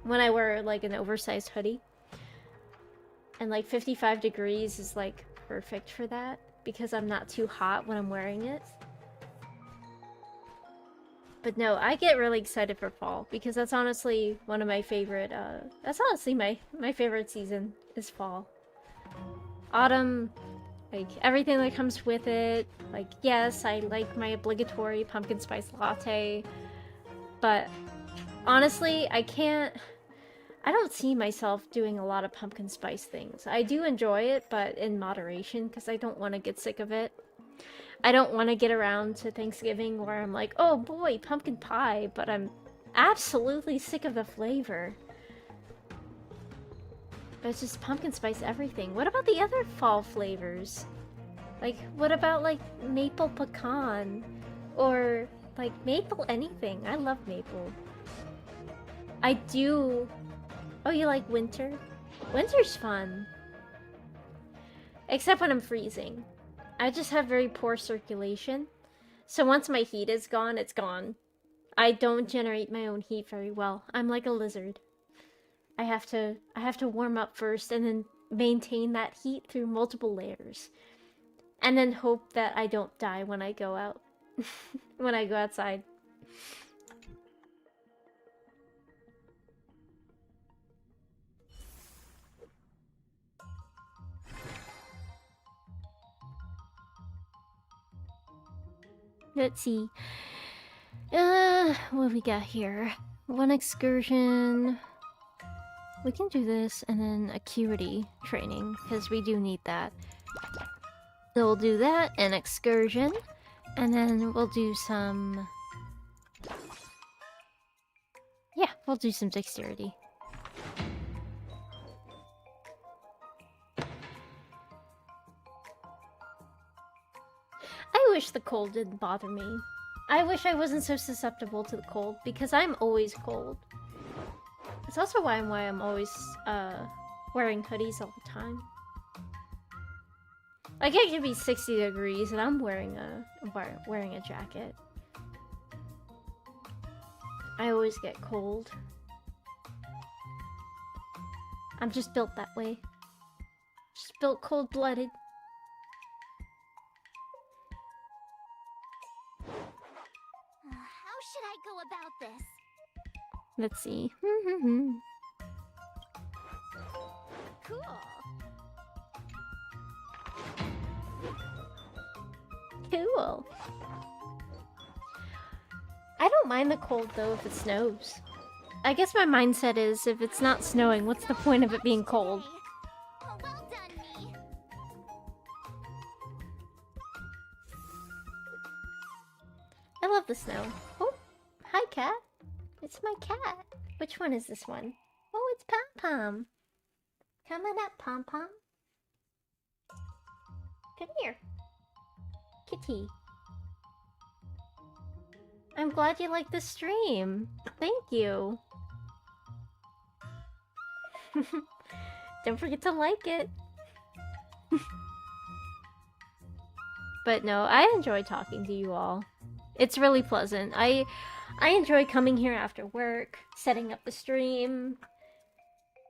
when I wear like an oversized hoodie. And like 55 degrees is like perfect for that because I'm not too hot when I'm wearing it. But no, I get really excited for fall because that's honestly one of my favorite, that's honestly my favorite season is fall. Autumn, like everything that comes with it. Like, yes, I like my obligatory pumpkin spice latte, but honestly, I don't see myself doing a lot of pumpkin spice things. I do enjoy it, but in moderation because I don't want to get sick of it. I don't want to get around to Thanksgiving where I'm like, oh boy, pumpkin pie, but I'm absolutely sick of the flavor. But it's just pumpkin spice everything. What about the other fall flavors? Like, what about, like, maple pecan? Or, like, maple anything. I love maple. I do... Oh, you like winter? Winter's fun. Except when I'm freezing. I just have very poor circulation. So once my heat is gone, it's gone. I don't generate my own heat very well. I'm like a lizard. I have to warm up first and then maintain that heat through multiple layers. And then hope that I don't die when I go out. When I go outside. Let's see. What we got here? One excursion. We can do this and then acuity training, because we do need that. So we'll do that, an excursion, and then we'll do some... Yeah, we'll do some dexterity. I wish the cold didn't bother me. I wish I wasn't so susceptible to the cold, because I'm always cold. It's also why I'm always wearing hoodies all the time. Like, it could be 60 degrees and I'm wearing a jacket. I always get cold. I'm just built that way. Just built cold-blooded. How should I go about this? Let's see. Cool. Cool. I don't mind the cold though if it snows. I guess my mindset is if it's not snowing, what's the point of it being cold? Oh, well done, me. I love the snow. Oh, hi cat. It's my cat. Which one is this one? Oh, it's Pom Pom. Come on up, Pom Pom. Come here. Kitty. I'm glad you like the stream. Thank you. Don't forget to like it. But no, I enjoy talking to you all. It's really pleasant. I enjoy coming here after work, setting up the stream.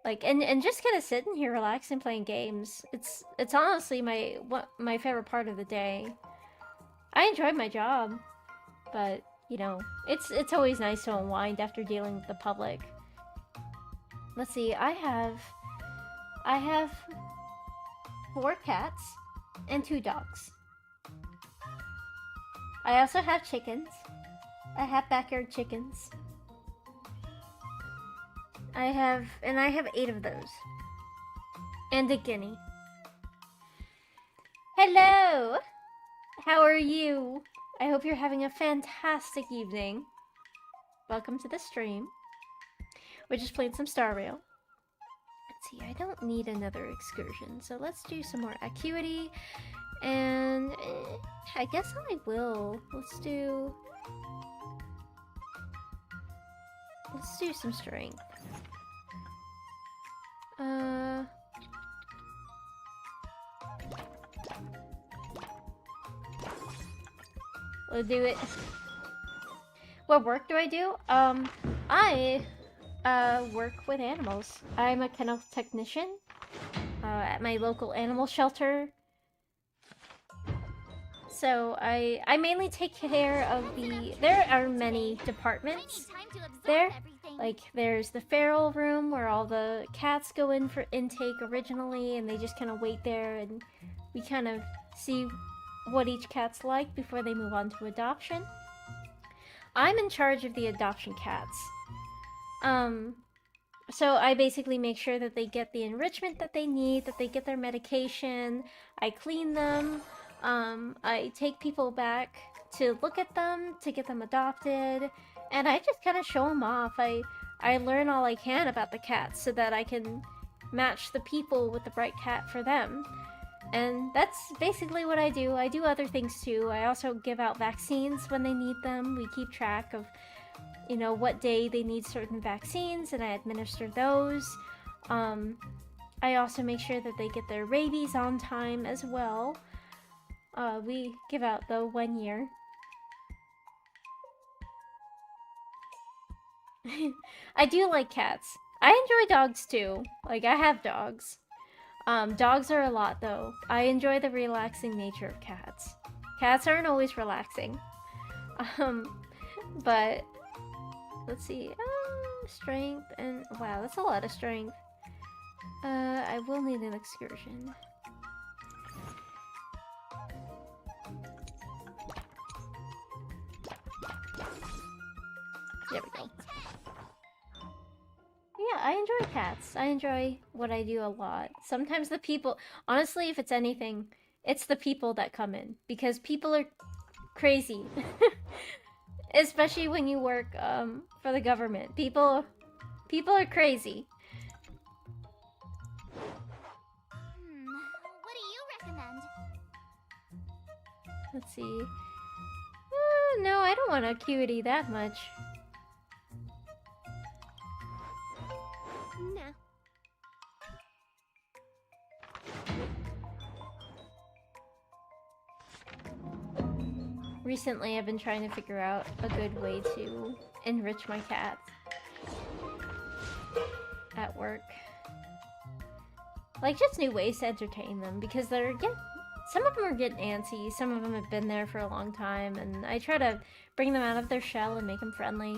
Like, and just kind of sitting here relaxing playing games. It's honestly my favorite part of the day. I enjoy my job, but you know, it's always nice to unwind after dealing with the public. Let's see, I have 4 cats and 2 dogs. I also have chickens. I have backyard chickens. I have 8 of those. And a guinea. Hello! How are you? I hope you're having a fantastic evening. Welcome to the stream. We're just playing some Star Rail. Let's see, I don't need another excursion, so let's do some more acuity. And I guess I will. Let's do some strength. We'll do it. What work do I do? I work with animals. I'm a kennel technician at my local animal shelter. So I mainly take care of the... There are many departments there. Like, there's the feral room where all the cats go in for intake originally, and they just kind of wait there, and we kind of see what each cat's like before they move on to adoption. I'm in charge of the adoption cats. So I basically make sure that they get the enrichment that they need, that they get their medication, I clean them, I take people back to look at them, to get them adopted, and I just kind of show them off. I learn all I can about the cats so that I can match the people with the right cat for them. And that's basically what I do. I do other things too. I also give out vaccines when they need them. We keep track of, you know, what day they need certain vaccines, and I administer those. I also make sure that they get their rabies on time as well. We give out the 1 year. I do like cats. I enjoy dogs too. Like, I have dogs. Dogs are a lot though. I enjoy the relaxing nature of cats. Cats aren't always relaxing. But let's see. Strength and wow, that's a lot of strength. I will need an excursion. There we go. Yeah, I enjoy cats. I enjoy what I do a lot. Sometimes the people, honestly, if it's anything, it's the people that come in, because people are crazy. Especially when you work for the government. People are crazy. What do you recommend? Let's see. No, I don't want acuity that much. No. Recently, I've been trying to figure out a good way to enrich my cats at work. Like, just new ways to entertain them, because some of them are getting antsy, some of them have been there for a long time, and I try to bring them out of their shell and make them friendly.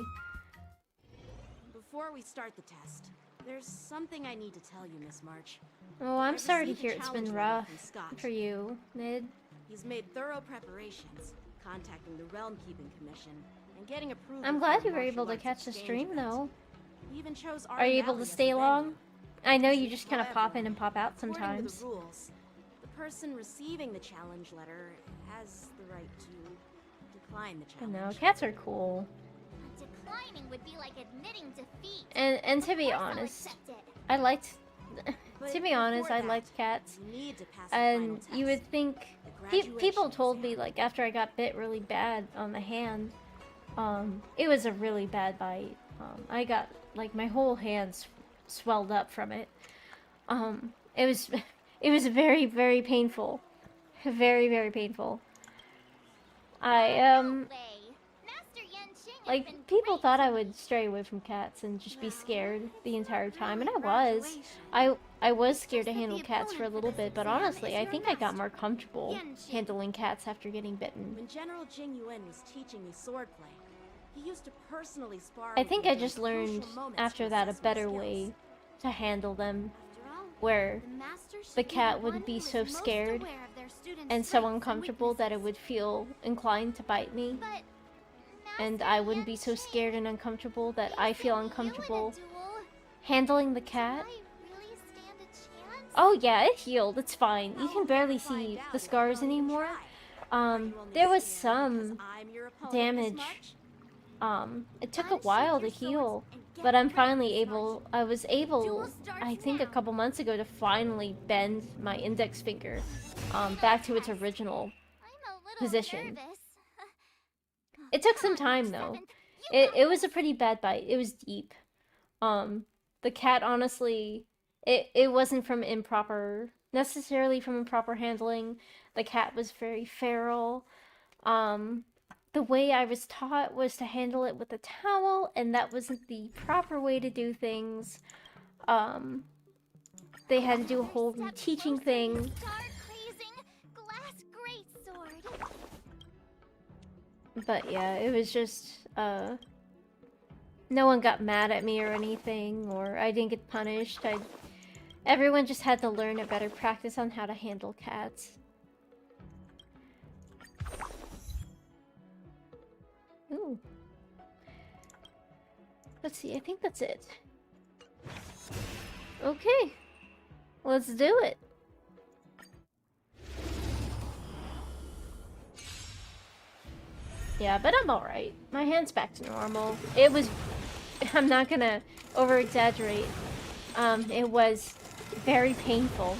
Before we start the test, there's something I need to tell you, Miss March. Oh, I'm I sorry to received a hear it's been challenge rough letter from Scott. for you, Nid. He's made thorough preparations, contacting the Realm Keeping Commission, and getting approval. I'm for glad a you were martial able to arts catch the exchange stream, event. though. He even chose Are you able to stay long? I know you just kind of pop in and pop out According to sometimes. the rules, the person receiving the challenge letter has the right to decline the I challenge. know, cats are cool. Declining would be like admitting defeat. And to be Of course I'll honest, accept it. I liked... But to be honest, before I that, liked cats. you need to pass the final And test, you would think... the People graduation told me, exam. like, after I got bit really bad on the hand, it was a really bad bite. I got, like, my whole hand swelled up from it. It was, it was very, very painful. Very, very painful. No way. Master Yan Qing has Like, been people great. thought I would stray away from cats and just be scared the entire time, and I was. I was scared to handle cats for a little bit, but honestly, I think I got more comfortable handling cats after getting bitten. When General Jing Yuan was teaching me swordplay, he used to personally spar I with think me I during just learned crucial moments after to that a assess my better skills. way to handle them, After all, where the master should the be cat one would be who is so most scared aware of their students' and so strengths and uncomfortable that it weaknesses. would feel inclined to bite me, But and Master I wouldn't be so Yan scared and uncomfortable that Qing, I feel facing you in a uncomfortable duel, handling the do cat. I really stand a chance? Oh yeah, it healed, it's fine. You Well, can barely we'll find see out the if you scars don't even anymore. try. Are you only There was scared because some I'm your opponent, Miss damage. March? It took a Unsheath while your to heal, swords and get but I'm ready, finally Miss able, March. I was able, Duel starts I think a now. couple months ago, to finally bend my index finger, back to its original. I'm a little position. nervous. It took some Come on, time though. Seventh. You got It was a pretty bad bite. It was deep. The cat, honestly, it wasn't from necessarily from improper handling. The cat was very feral. The way I was taught was to handle it with a towel, and that wasn't the proper way to do things. They had to do a whole Step reteaching closer, thing. you star-crazing glass greatsword. But yeah, it was just, no one got mad at me or anything, or I didn't get punished. Everyone just had to learn a better practice on how to handle cats. Ooh. Let's see, I think that's it. Okay. Let's do it. Yeah, but I'm alright. My hand's back to normal. It was... I'm not gonna over-exaggerate. It was very painful.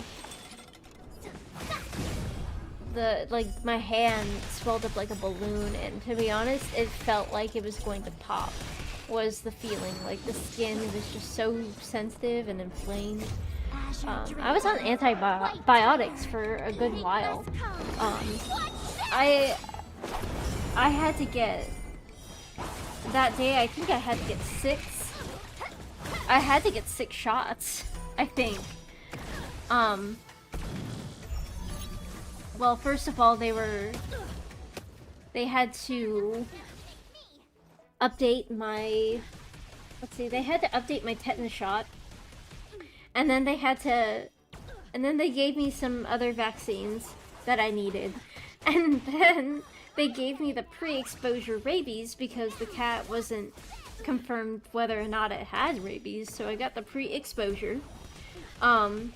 Like my hand swelled up like a balloon, and to be honest, it felt like it was going to pop. Was the feeling like the skin was just so sensitive and inflamed. I was on antibiotics for a good while. I had to get that day. I think I had to get 6. I had to get 6 shots. I think. Well, first of all, they had to update my, let's see, they had to update my tetanus shot, and then they gave me some other vaccines that I needed, and then they gave me the pre-exposure rabies because the cat wasn't confirmed whether or not it had rabies, so I got the pre-exposure, and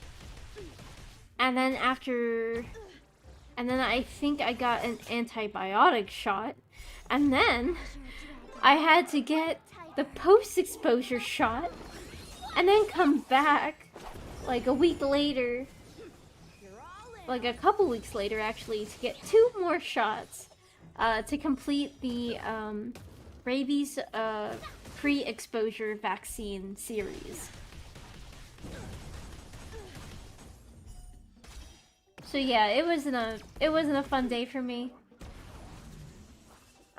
then I think I got an antibiotic shot, and then I had to get the post-exposure shot, and then come back like a week later, like a couple weeks later actually, to get 2 more shots to complete the rabies pre-exposure vaccine series. So yeah, it wasn't a fun day for me.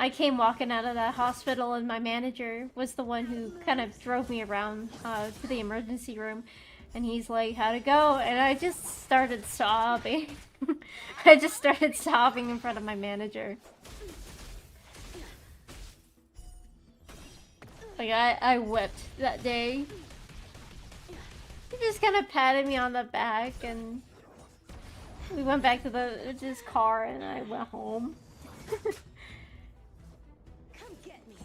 I came walking out of that hospital, and my manager was the one who kind of drove me around to the emergency room, and he's like, "How'd it go?" And I just started sobbing. I just started sobbing in front of my manager. Like I wept that day. He just kind of patted me on the back, and we went back to his car, and I went home. Come get me.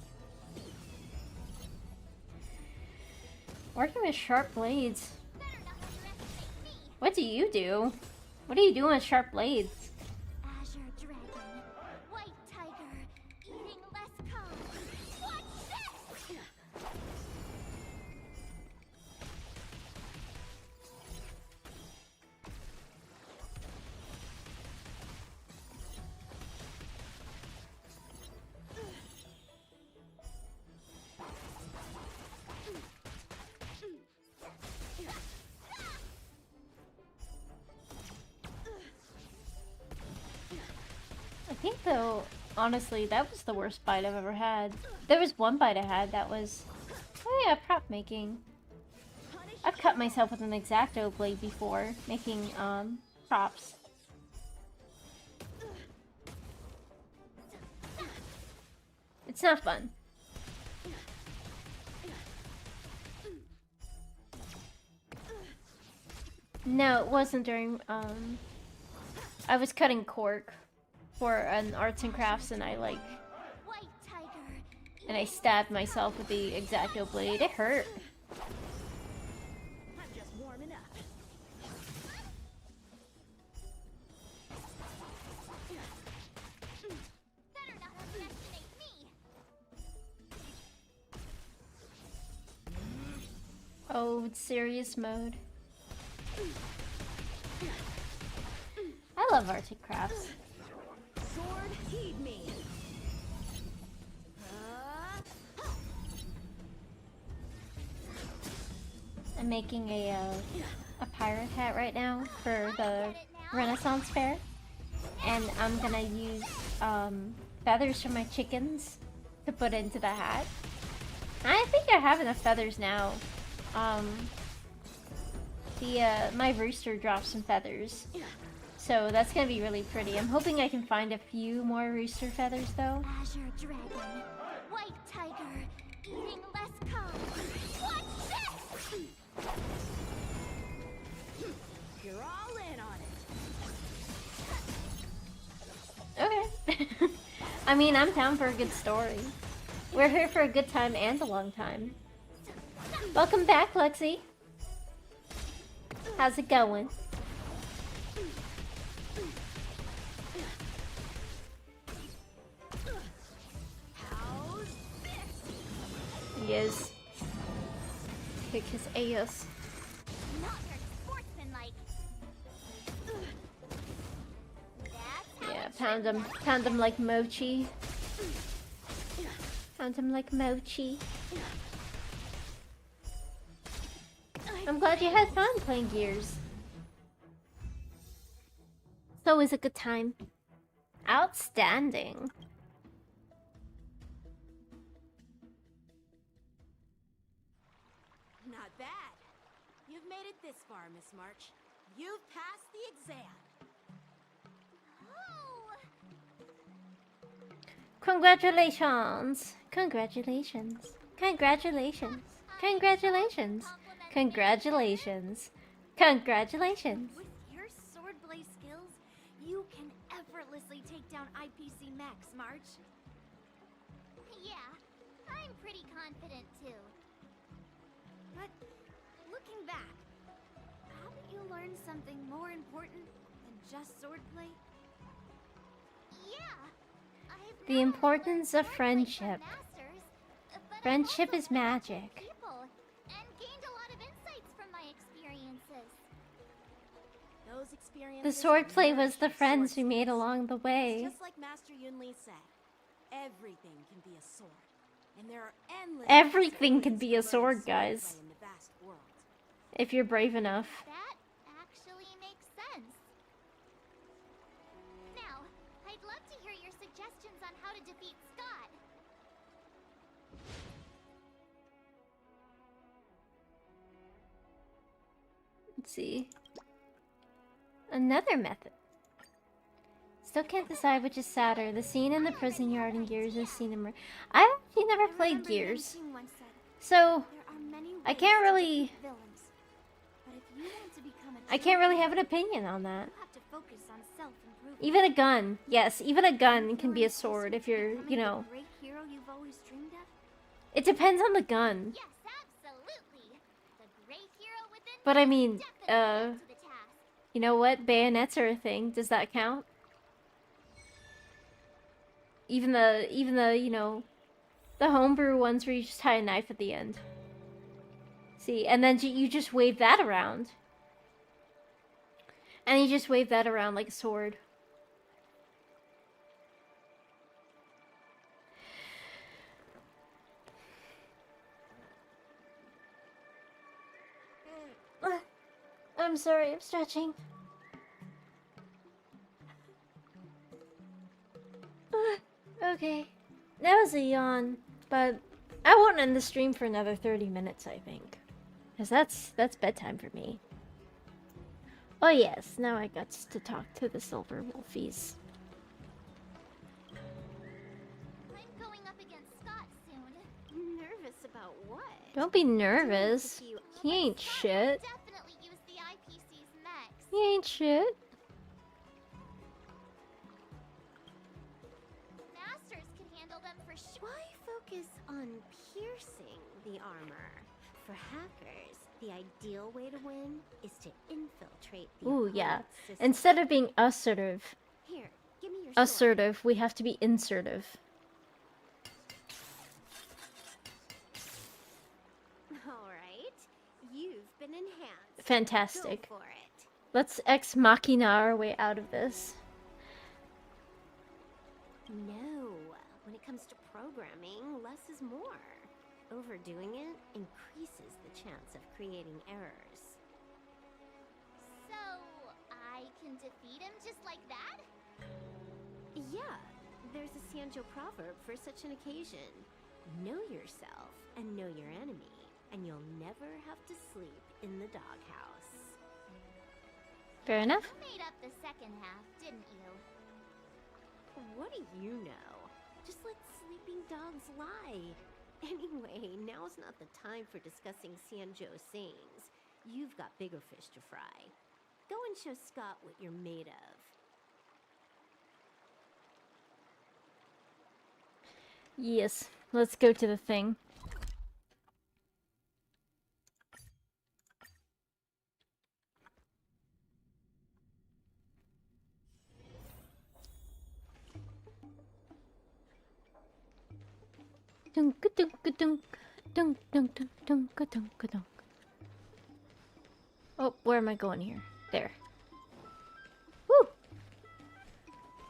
Working with sharp blades. What do you do? What are you doing with sharp blades? Azure Dragon, White Tiger, eating less calm. Watch this! I think though, honestly, that was the worst bite I've ever had. There was one bite I had that was, oh yeah, prop making. I've cut myself with an X-Acto blade before, making props. It's not fun. No, it wasn't during, I was cutting cork for an arts and crafts, and I White Tiger, and I stabbed myself with the X-Acto blade. It hurt. I'm just warming up. better not underestimate me. Oh, it's serious mode. I love arts and crafts. Sword, heed me. I'm making a pirate hat right now for the Renaissance Fair, and I'm gonna use feathers from my chickens to put into the hat. I think I have enough feathers now. My rooster dropped some feathers, so that's gonna be really pretty. I'm hoping I can find a few more rooster feathers though. Azure Dragon, White Tiger, eating less calm. Watch this! You're all in on it. Okay. I mean, I'm down for a good story. We're here for a good time and a long time. Welcome back, Lexi. How's it going? How's this? He is. Kick his ass. Not your sports Pound them like mochi. Pound them like mochi. I'm glad you had fun playing Gears. It's always a good time. Outstanding. Not bad. You've made it this far, Miss March. You've passed the exam. Oh! Congratulations. Congratulations. Congratulations. Congratulations. Congratulations. Congratulations. With your swordblade skills, you can effortlessly take down IPC Max, March. Yeah, I'm pretty confident too. But looking back, haven't you learned something more important than just swordplay? Yeah, I've The not only importance learned of swordplay from friendship. masters, but I've Friendship also is met lots of magic. people and gained a lot of insights from my experiences. Those experiences. The swordplay was nourish the friends we sword made skills. along the It's way. just like Master Yunli said, everything can be a sword, and there are endless. Everything can be a possibilities for sword, learning swordplay guys. in the vast world. If you're brave enough. That actually makes sense. Now, I'd love to hear your suggestions on how to defeat Scott. Let's see. Another method. Still can't decide which is sadder, the scene in the prison yard in Gears or the scene in... I actually never played remember Yen Gears. Qing once said, So, there are many I ways can't to really... defeat villains. But if you want to become a I can't really have an opinion on that. you have to focus on self-improvement. Even a gun. Yes, even a gun can be a sword if you're, you know... The great hero you've always dreamed of? It depends on the gun. Yes, absolutely. The great hero within But me I mean, is definitely up to the task. you know what? Bayonets are a thing. Does that count? Even the, you know, the homebrew ones where you just tie a knife at the end. See, and then you just wave that around. And you just wave that around like a sword. I'm sorry, I'm stretching. Okay. That was a yawn, but I won't end the stream for another 30 minutes, I think. Because that's bedtime for me. Oh yes, now I got to talk to the Silver Wolfies. I'm going up against Scott soon. Nervous about what? Don't be nervous. He ain't Scott shit. will definitely use the IPC's mechs. He ain't shit. Masters can handle them for sure. Why focus on piercing the armor? For hackers, the ideal way to win is to infiltrate the Ooh, yeah. opponent's system. Instead of being assertive, Here, give me your sword. assertive, we have to be insertive. All right, you've been enhanced. Fantastic. Go for it. Let's ex machina our way out of this. No, when it comes to programming, less is more. Overdoing it increases the chance of creating errors. So, I can defeat him just like that? Yeah, there's a Sanjo proverb for such an occasion. Know yourself and know your enemy, and you'll never have to sleep in the doghouse. Fair enough. You made up the second half, didn't you? What do you know? Just let sleeping dogs lie. Anyway, now's not the time for discussing Sanjo's sayings. You've got bigger fish to fry. Go and show Scott what you're made of. Yes, let's go to the thing. Dunk dunk dunk dunk dunk dunk dunk dunk dunk. Oh, where am I going here? There. Woo!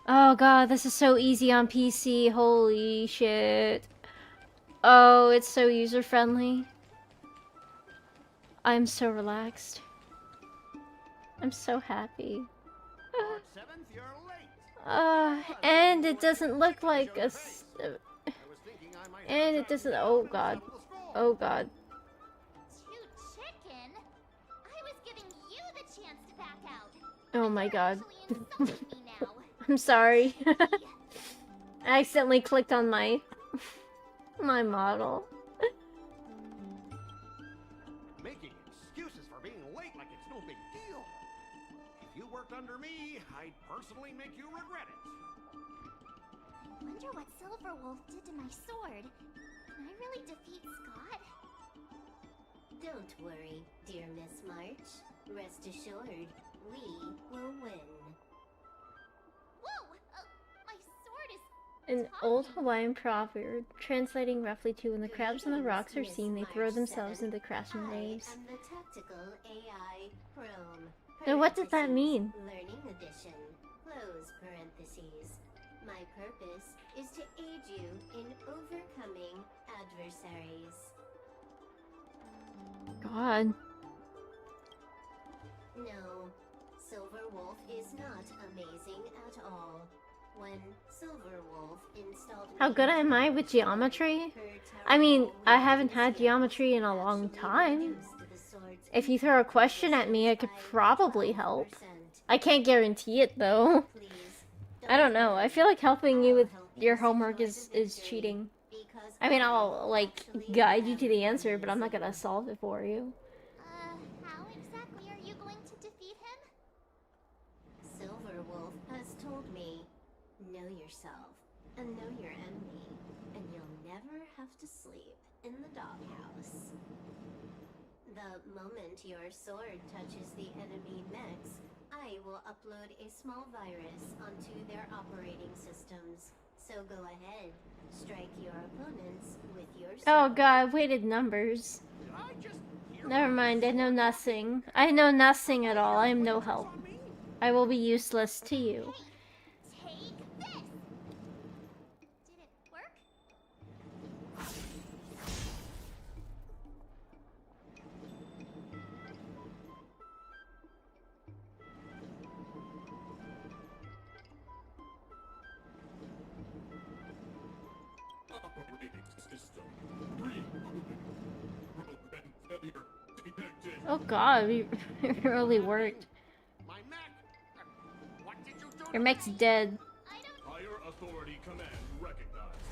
Oh god, this is so easy on PC. Holy shit. Oh, it's so user-friendly. I'm so relaxed. I'm so happy. March 7th, you're late. And it doesn't look like a... I was thinking I might have And it tracked you doesn't... down Oh and god. settled the score. Oh god. Too chicken? I was giving you the chance to back out. Oh my You're god. actually insulting me now. I'm sorry. Cheeky. I accidentally clicked on my... my model. Making excuses for being late like it's no big deal. If you worked under me, I'd personally make you regret it. I wonder what Silverwolf did to my sword. Can I really defeat Scott? Don't worry, dear Miss March. Rest assured, we will win. Whoa! My sword is An old Hawaiian proverb, translating roughly to when the crabs on the rocks are Miss seen, they throw March themselves 7. into crashing waves. I am the tactical AI Chrome. Now what does that Parentheses, mean? Learning edition. Close parentheses. My purpose is to aid you in overcoming adversaries. God. No, Silverwolf is not amazing at all. When Silverwolf installed How good am I with geometry? I mean, I haven't had geometry in a long time. If you throw a question at me, I could probably help. I can't guarantee it, though. I don't know. I feel like helping you with your homework is cheating. I mean, I'll, like, guide you to the answer, but I'm not gonna solve it for you. how exactly are you going to defeat him? Silverwolf has told me, know yourself and know your enemy, and you'll never have to sleep in the doghouse. The moment your sword touches the enemy mechs, I will upload a small virus onto their operating systems. So go ahead, strike your opponents with your sword. Oh god, weighted numbers. Did I just hear Never mind, I know nothing. I know nothing at all. I am no help. on me? I will be useless to you. Hey, take this! Did it work? Operating system rebooted. Program failure detected. Oh god, it really worked. My mech! What did you do? Your mech's dead. I don't. Higher authority command recognized.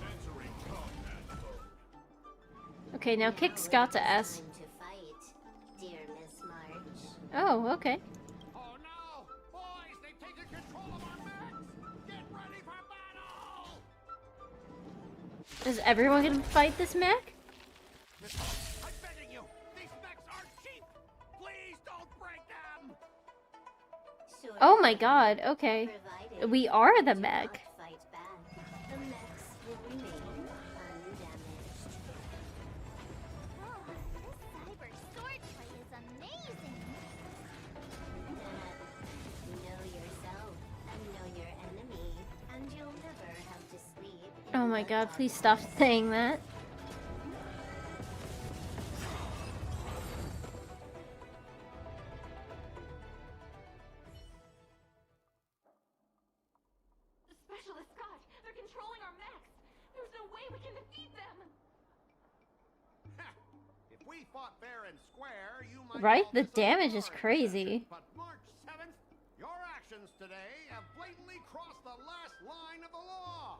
Entering combat mode. Okay, now kick Scott to S. Time to fight, dear Miss March. Oh, okay. Oh no! Boys, they've taken control of our mechs! Get ready for battle! Is everyone gonna fight this mech? I'm begging you! These mechs are cheap! Please don't break them! Sure. Oh my god, okay. Provided We are you the do mech. not fight back, the mechs will remain undamaged. Oh, this cyber swordplay is amazing. Know yourself and know your enemy, and you'll never have to sleep. Oh my god, please stop saying that. Specialist Scott, they're controlling our mechs. There's no way we can defeat them. If we fought fair and square, you might Right? call The this a damage is sparring crazy. session, But March 7th, your actions today have blatantly crossed the last line of the law.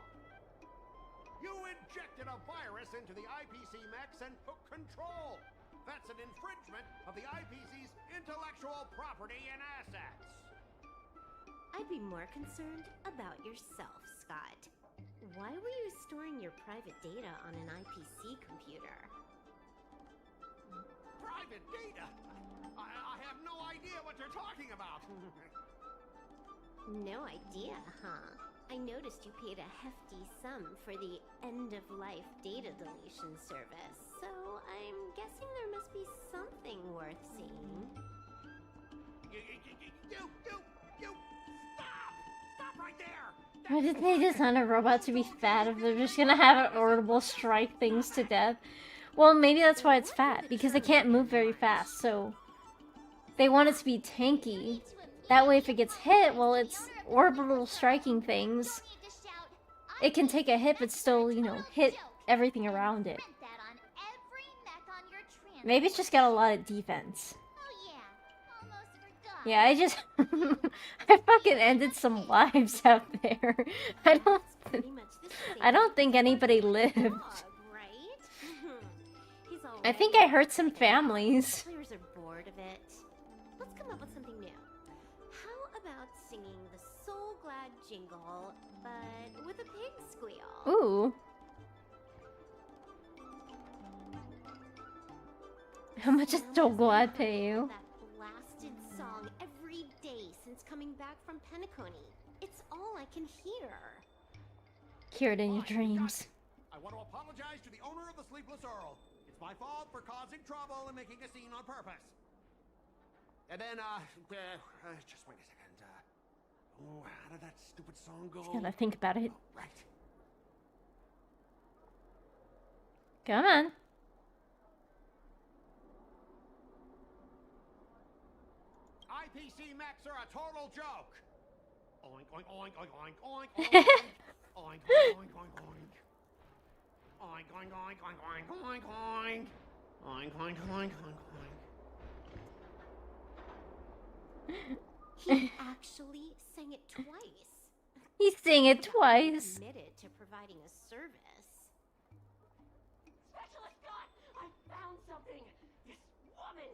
You injected a virus into the IPC mechs and took control. That's an infringement of the IPC's intellectual property and assets. I'd be more concerned about yourself, Scott. Why were you storing your private data on an IPC computer? Private data? I have no idea what you're talking about. No idea, huh? I noticed you paid a hefty sum for the end-of-life data deletion service, so I'm guessing there must be something worth seeing. You, stop! Stop right there. Why did they design a robot to be fat if they're just gonna have it orbital strike things to death? Well, maybe that's why it's fat, because it can't move very fast, so they want it to be tanky. That way if it gets hit, well, it's orbital striking things. Don't need to shout. It can take a hit, but still, you know, hit everything around it. Print that on every mech on your Maybe it's just got a lot of defense. Oh yeah, almost forgot. Yeah, I just... I fucking ended some lives out there. I Pretty much the same I don't think anybody lived. dog, right? He's I think I hurt some families. Players are bored of it. Let's come up with something new. How about singing the Soul Glad jingle, but with a pig squeal? Ooh. How much does So Glad pay you? That blasted song every day since coming back from Penacony. It's all I can hear. Cured in your dreams. I want to apologize to the owner of the Sleepless Earl. It's my fault for causing trouble and making a scene on purpose. And then, just wait a second. Oh, how did that stupid song go? Just gotta think about it. Oh, right. Come on. IPC mechs are a total joke. Oink, oink, oink, oink, oink, oink, oink. Oink, oink, oink, oink, oink. Oink, oink, oink, oink, oink, oink, oink. Oink, oink, oink, oink, oink. He actually sang it twice. He sang it twice. Committed to providing a service. Specialist Scott, I found something. This woman,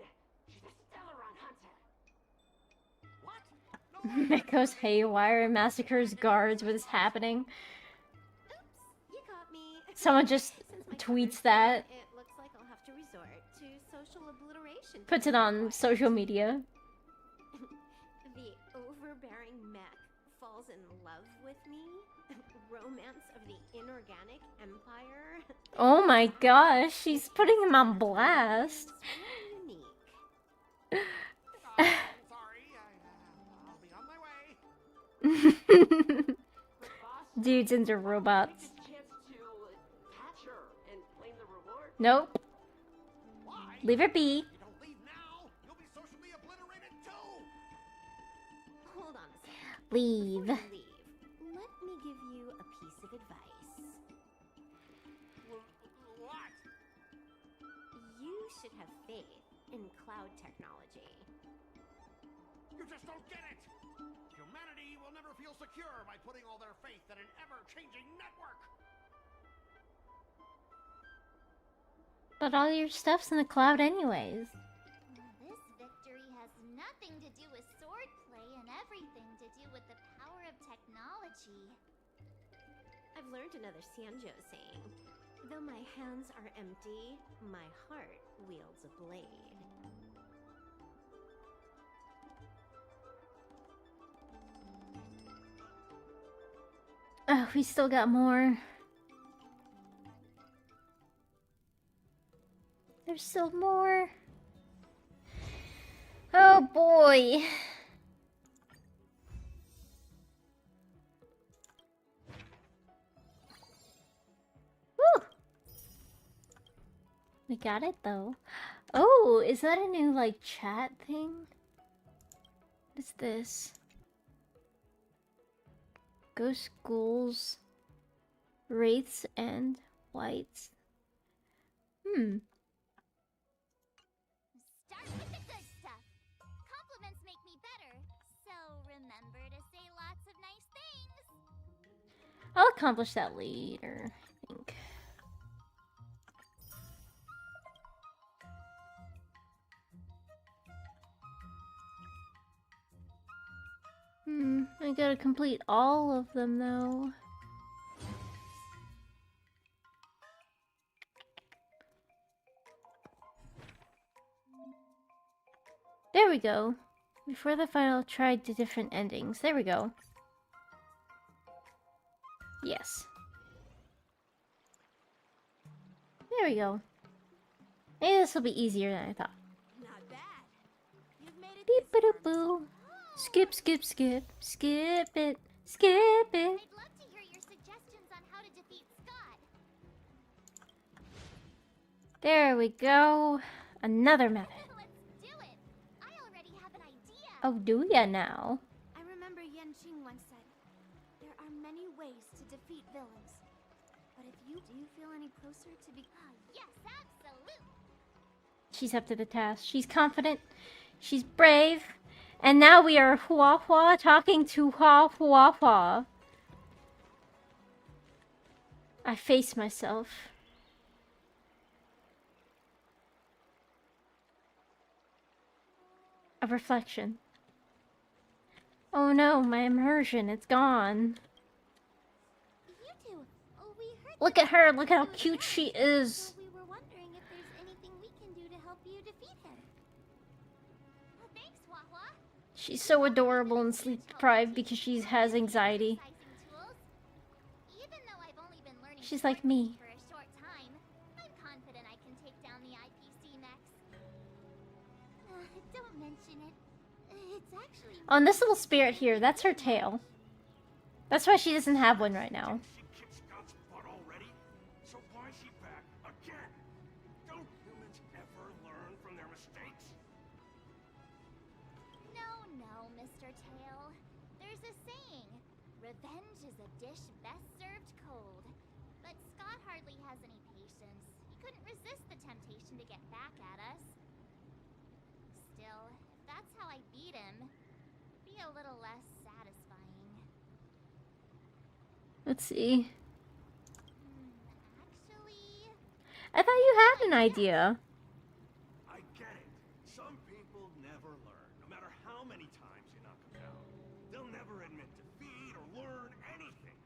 she's a Stellaron hunter. What? It goes haywire and massacres guards. What is happening? Oops, you caught me. Someone just Since my tweets cover's that. done, it looks like I'll have to resort to social obliteration. Puts it on social media. The overbearing mech falls in love with me. Romance of the inorganic empire. Oh my gosh, she's putting him on blast. Unique. I'm sorry. I'll be on my way. Dudes into robots. Take this chance to catch her and claim the reward. Nope. Why? Leave her be. If you don't leave now, you'll be socially obliterated too. Hold on a second. Leave. Before you leave, let me give you a piece of advice. What? You should have faith in cloud technology. You just don't get it. Humanity will never feel secure by putting all their faith in an ever-changing network. But all your stuff's in the cloud anyways. This victory has nothing to do with swordplay and everything to do with the power of technology. I've learned another Sanjo saying. Though my hands are empty, my heart wields a blade. Oh, we still got more. There's still more. Oh boy. Woo! We got it though. Oh, is that a new like chat thing? What is this? Ghost ghouls, wraiths, and whites. Start with the good stuff. Compliments make me better, so remember to say lots of nice things. I'll accomplish that later, I think. I gotta complete all of them though. There we go. Before the final, tried the different endings. There we go. Yes. There we go. Maybe this will be easier than I thought. Not bad. You've made it Beep this ba far, boo. Skip, skip, skip. Skip it. Skip it. I'd love to hear your suggestions on how to defeat Scott. There we go. Another method. Let's do it. I already have an idea. Oh, do ya now? I remember Yan Qing once said, there are many ways to defeat villains. But if you do you feel any closer to be... Yes, absolutely. She's up to the task. She's confident. She's brave. And now we are Hua Hua talking to Hua Hua Hua. I face myself. A reflection. Oh no, my immersion, it's gone. You two. We heard Look that at her, you look at how do cute that, she is. So we were wondering if there's anything we can do to help you defeat him. Thanks, Wawa. She's so adorable and sleep deprived because she has anxiety. Even though I've only been learning She's like short me. for a short time, I'm confident I can take down the IPC next. Don't mention it. It's actually On this little spirit here, that's her tail. That's why she doesn't have one right now. She kicked Scott's butt already? So why is she back again? Don't humans ever learn from their mistakes? No, Mr. Tail. There's a saying, revenge is a dish best served cold. But Scott hardly has any patience. He couldn't resist the temptation to get back at us. Still, if that's how I beat him, it'd be a little less satisfying. Let's see. Actually, I thought you had an idea. I get it. Some people never learn, no matter how many times you knock them down. They'll never admit defeat or learn anything.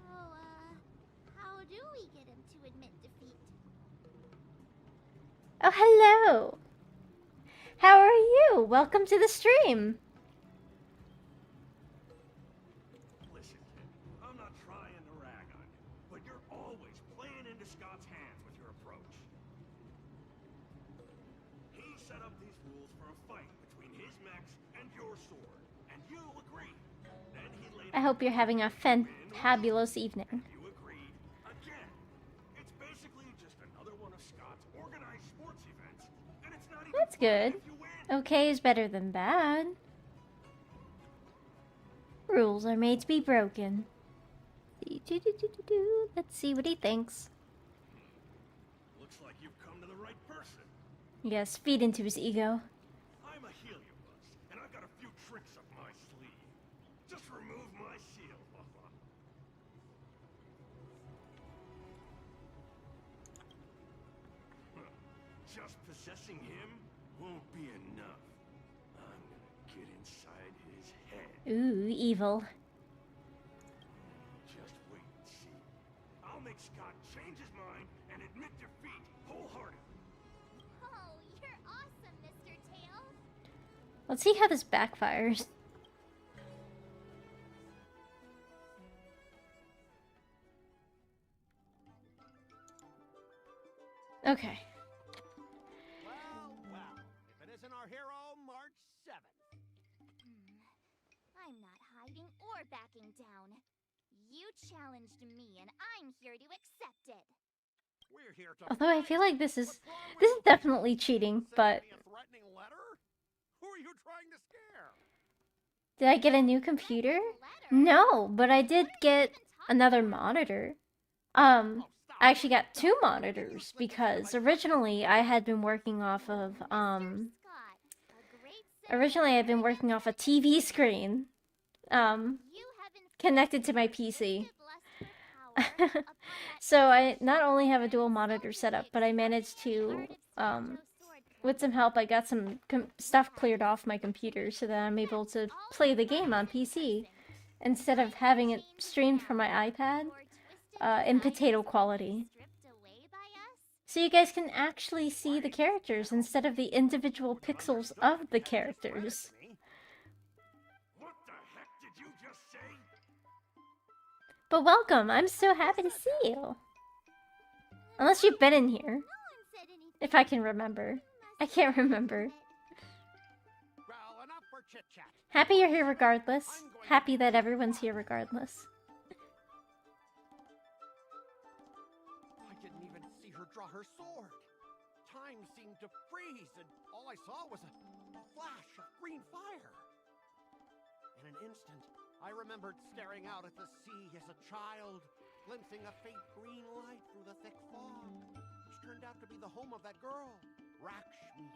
so, how do we get him to admit defeat? Oh, hello. How are you? Welcome to the stream. Listen, kid, I'm not trying to rag on you, but you're always playing into Scott's hands with your approach. He set up these rules for a fight between his mechs and your sword, and you agreed. Then he laid I hope you're having a fantabulous evening. You agreed again. It's basically just another one of Scott's organized sports events, and it's not even That's fun good. if you win. Okay is better than bad. Rules are made to be broken. Let's see what he thinks. Looks like you've come to the right person. Yes, feed into his ego. I'm a Heliobus, and I've got a few tricks up my sleeve. Just remove my seal, Wawa. Just possessing him won't be enough. I'm gonna get inside his head. Ooh, evil. Just wait and see. I'll make Scott change his mind and admit defeat wholeheartedly. Oh, you're awesome, Mr. Tail. Let's see how this backfires. Okay. Well, if it isn't our hero, March 7th. I'm not hiding or backing down. You challenged me, and I'm here to accept it. We're here to Although I feel like this is What's wrong with you? definitely cheating, Send but me a threatening letter? Who are you trying to scare? did I get a new computer? No, but I did get another monitor. Oh, stop. I actually got two monitors because originally I had been working off of Scott, a great originally I had been working off a TV screen You have connected to my PC. inflicted less power upon that So I not only have a dual monitor setup, but I managed to with some help I got some stuff cleared off my computer so that I'm able to play the game on PC instead of having it streamed from my iPad in potato quality. So you guys can actually see the characters instead of the individual pixels of the characters. What the heck did you just say? But welcome, I'm so happy to see you. Unless you've been in here, if I can remember. I can't remember. Well, enough for chit-chat. Happy you're here regardless. Happy that everyone's here regardless. I didn't even see her draw her sword. Time seemed to freeze, and all I saw was a flash of green fire. In an instant, I remembered staring out at the sea as a child, glimpsing a faint green light through the thick fog, which turned out to be the home of that girl, Rakshmi.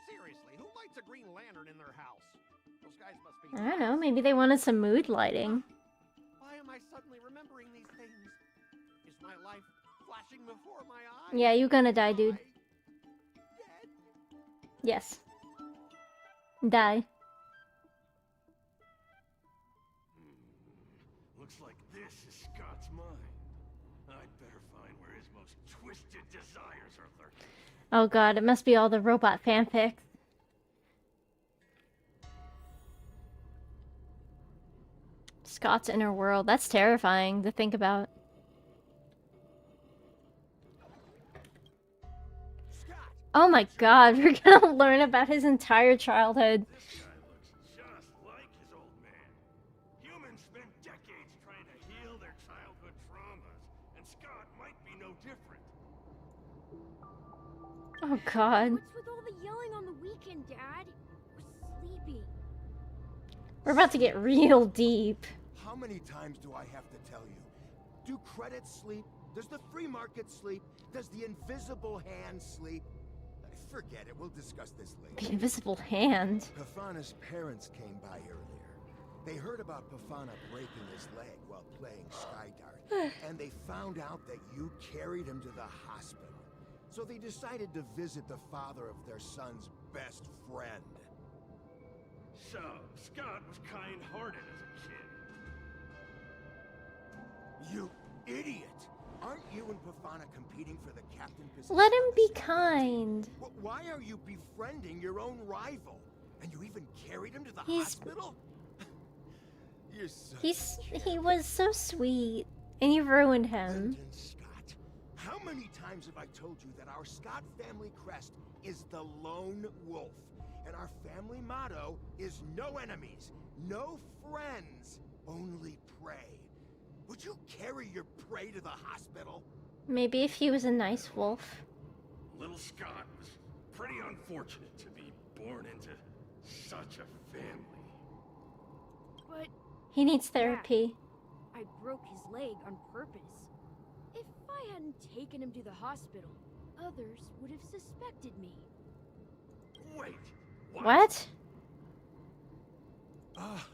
Seriously, who lights a green lantern in their house? Those guys must be... I don't know, maybe they wanted some mood lighting. Why am I suddenly remembering these things? Is my life flashing before my eyes? Yeah, you gonna die, dude. Dead? Yes. Die. Looks like this is Scott's mind. I'd better find where his most twisted desires are lurking. Oh god, it must be all the robot fanfics. Scott's inner world. That's terrifying to think about. Scott! Oh my god, we're gonna learn about his entire childhood. This guy looks just like his old man. Humans spent decades trying to heal their childhood traumas, and Scott might be no different. Oh god. What's with all the yelling on the weekend, Dad? We're sleepy. We're about to get real deep. How many times do I have to tell you? Do credits sleep? Does the free market sleep? Does the invisible hand sleep? Forget it, we'll discuss this The later. invisible hand. Pafana's parents came by earlier. They heard about Pafana breaking his leg while playing Skydart, and they found out that you carried him to the hospital. So they decided to visit the father of their son's best friend. So, Scott was kind-hearted as a kid. You idiot! Aren't you and Pafana competing for the captain position? Let him on the be same team? kind. Why are you befriending your own rival? And you even carried him to the He's- hospital? You're so He was so sweet. And you ruined him. Lyndon Scott. How many times have I told you that our Scott family crest is the lone wolf? And our family motto is no enemies, no friends, only prey. Would you carry your prey to the hospital? Maybe if he was a nice wolf. Little Scott was pretty unfortunate to be born into such a family. But He needs therapy. I broke his leg on purpose. If I hadn't taken him to the hospital, others would have suspected me. Wait, What? Ah.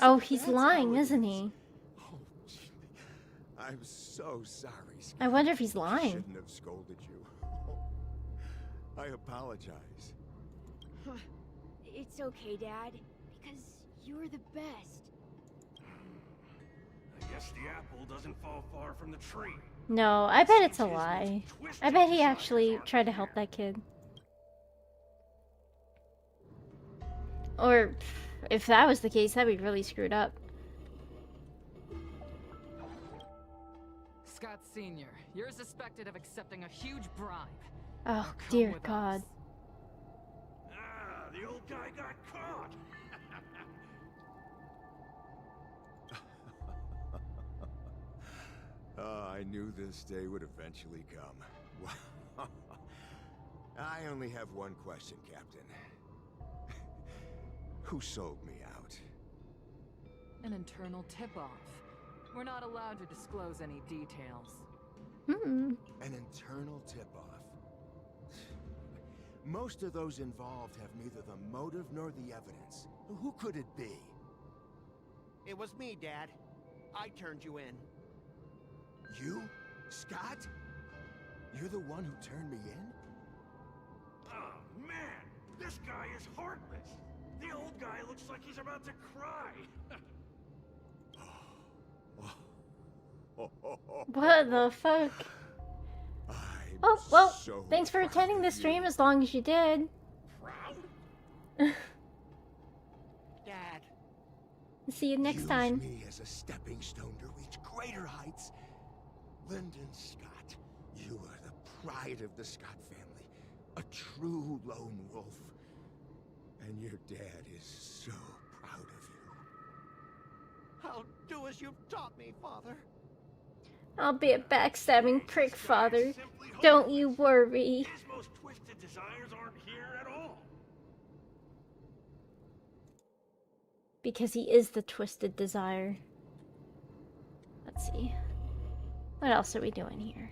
Oh, he's that's how lying, it isn't is. he? Oh, gee. I'm so sorry, Scott. I wonder if he's I lying. shouldn't have scolded you. I apologize. It's okay, Dad, because you're the best. I guess the apple doesn't fall far from the tree. No, I bet it's a Seems his lie. most twisted I bet he desires actually aren't tried to help here. that kid. Or if that was the case, that'd be really screwed up. Scott Sr., you're suspected of accepting a huge bribe. Oh, Now come dear with God. us. Ah, the old guy got caught. I knew this day would eventually come. I only have one question, Captain. Who sold me out? An internal tip-off. We're not allowed to disclose any details. Hmm. An internal tip-off. Most of those involved have neither the motive nor the evidence. Who could it be? It was me, Dad. I turned you in. You? Scott? You're the one who turned me in? Oh, man, this guy is heartless. The old guy looks like he's about to cry. What the fuck? I'm Oh, well, so thanks for proud attending of the you. stream as long as you did. Dad, See you next Use time. me as a stepping stone to reach greater heights. Lyndon Scott, you are the pride of the Scott family. A true lone wolf. And your dad is so proud of you. I'll do as you've taught me, Father. I'll be a backstabbing prick, Father. Don't you worry. His most twisted desires aren't here at all. Because he is the twisted desire. Let's see. What else are we doing here?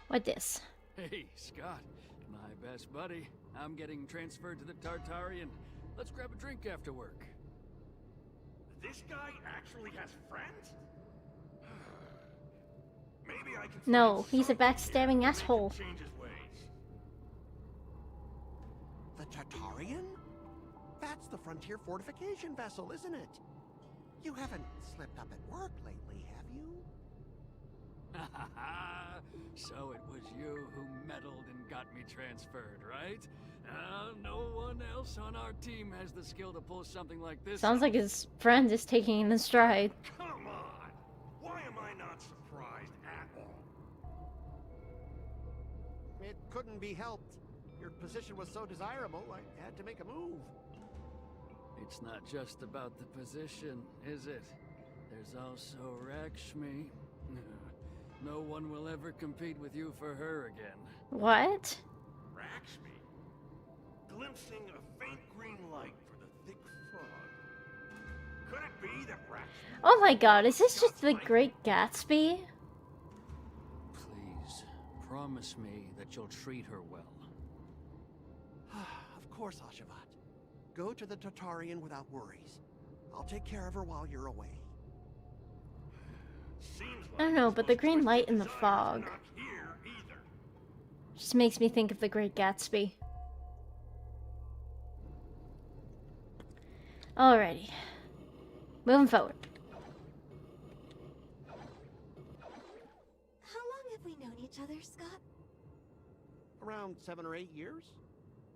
What this? Hey, Scott. My best buddy. I'm getting transferred to the Tartarian. Let's grab a drink after work. This guy actually has friends? Maybe I can No, find he's a something backstabbing here that asshole. can change his ways. The Tartarian? That's the frontier fortification vessel, isn't it? You haven't slipped up at work lately, have you? So it was you who meddled and got me transferred, right? No one else on our team has the skill to pull something like this. Sounds like his friend is taking him in stride. Come on! Why am I not surprised at all? It couldn't be helped. Your position was so desirable, I had to make a move. It's not just about the position, is it? There's also Rakshmi. No one will ever compete with you for her again. What? Rakshmi? Glimpsing a faint green light for the thick fog. Could it be that Rakshmi... Oh my god, is this just the Great Gatsby? Please, promise me that you'll treat her well. Of course, Ashavat. Go to the Tartarian without worries. I'll take care of her while you're away. Seems I don't like know, his but the most green twisted light in the desires are fog not here either. just makes me think of the Great Gatsby. Alrighty. Moving forward. How long have we known each other, Scott? Around 7 or 8 years?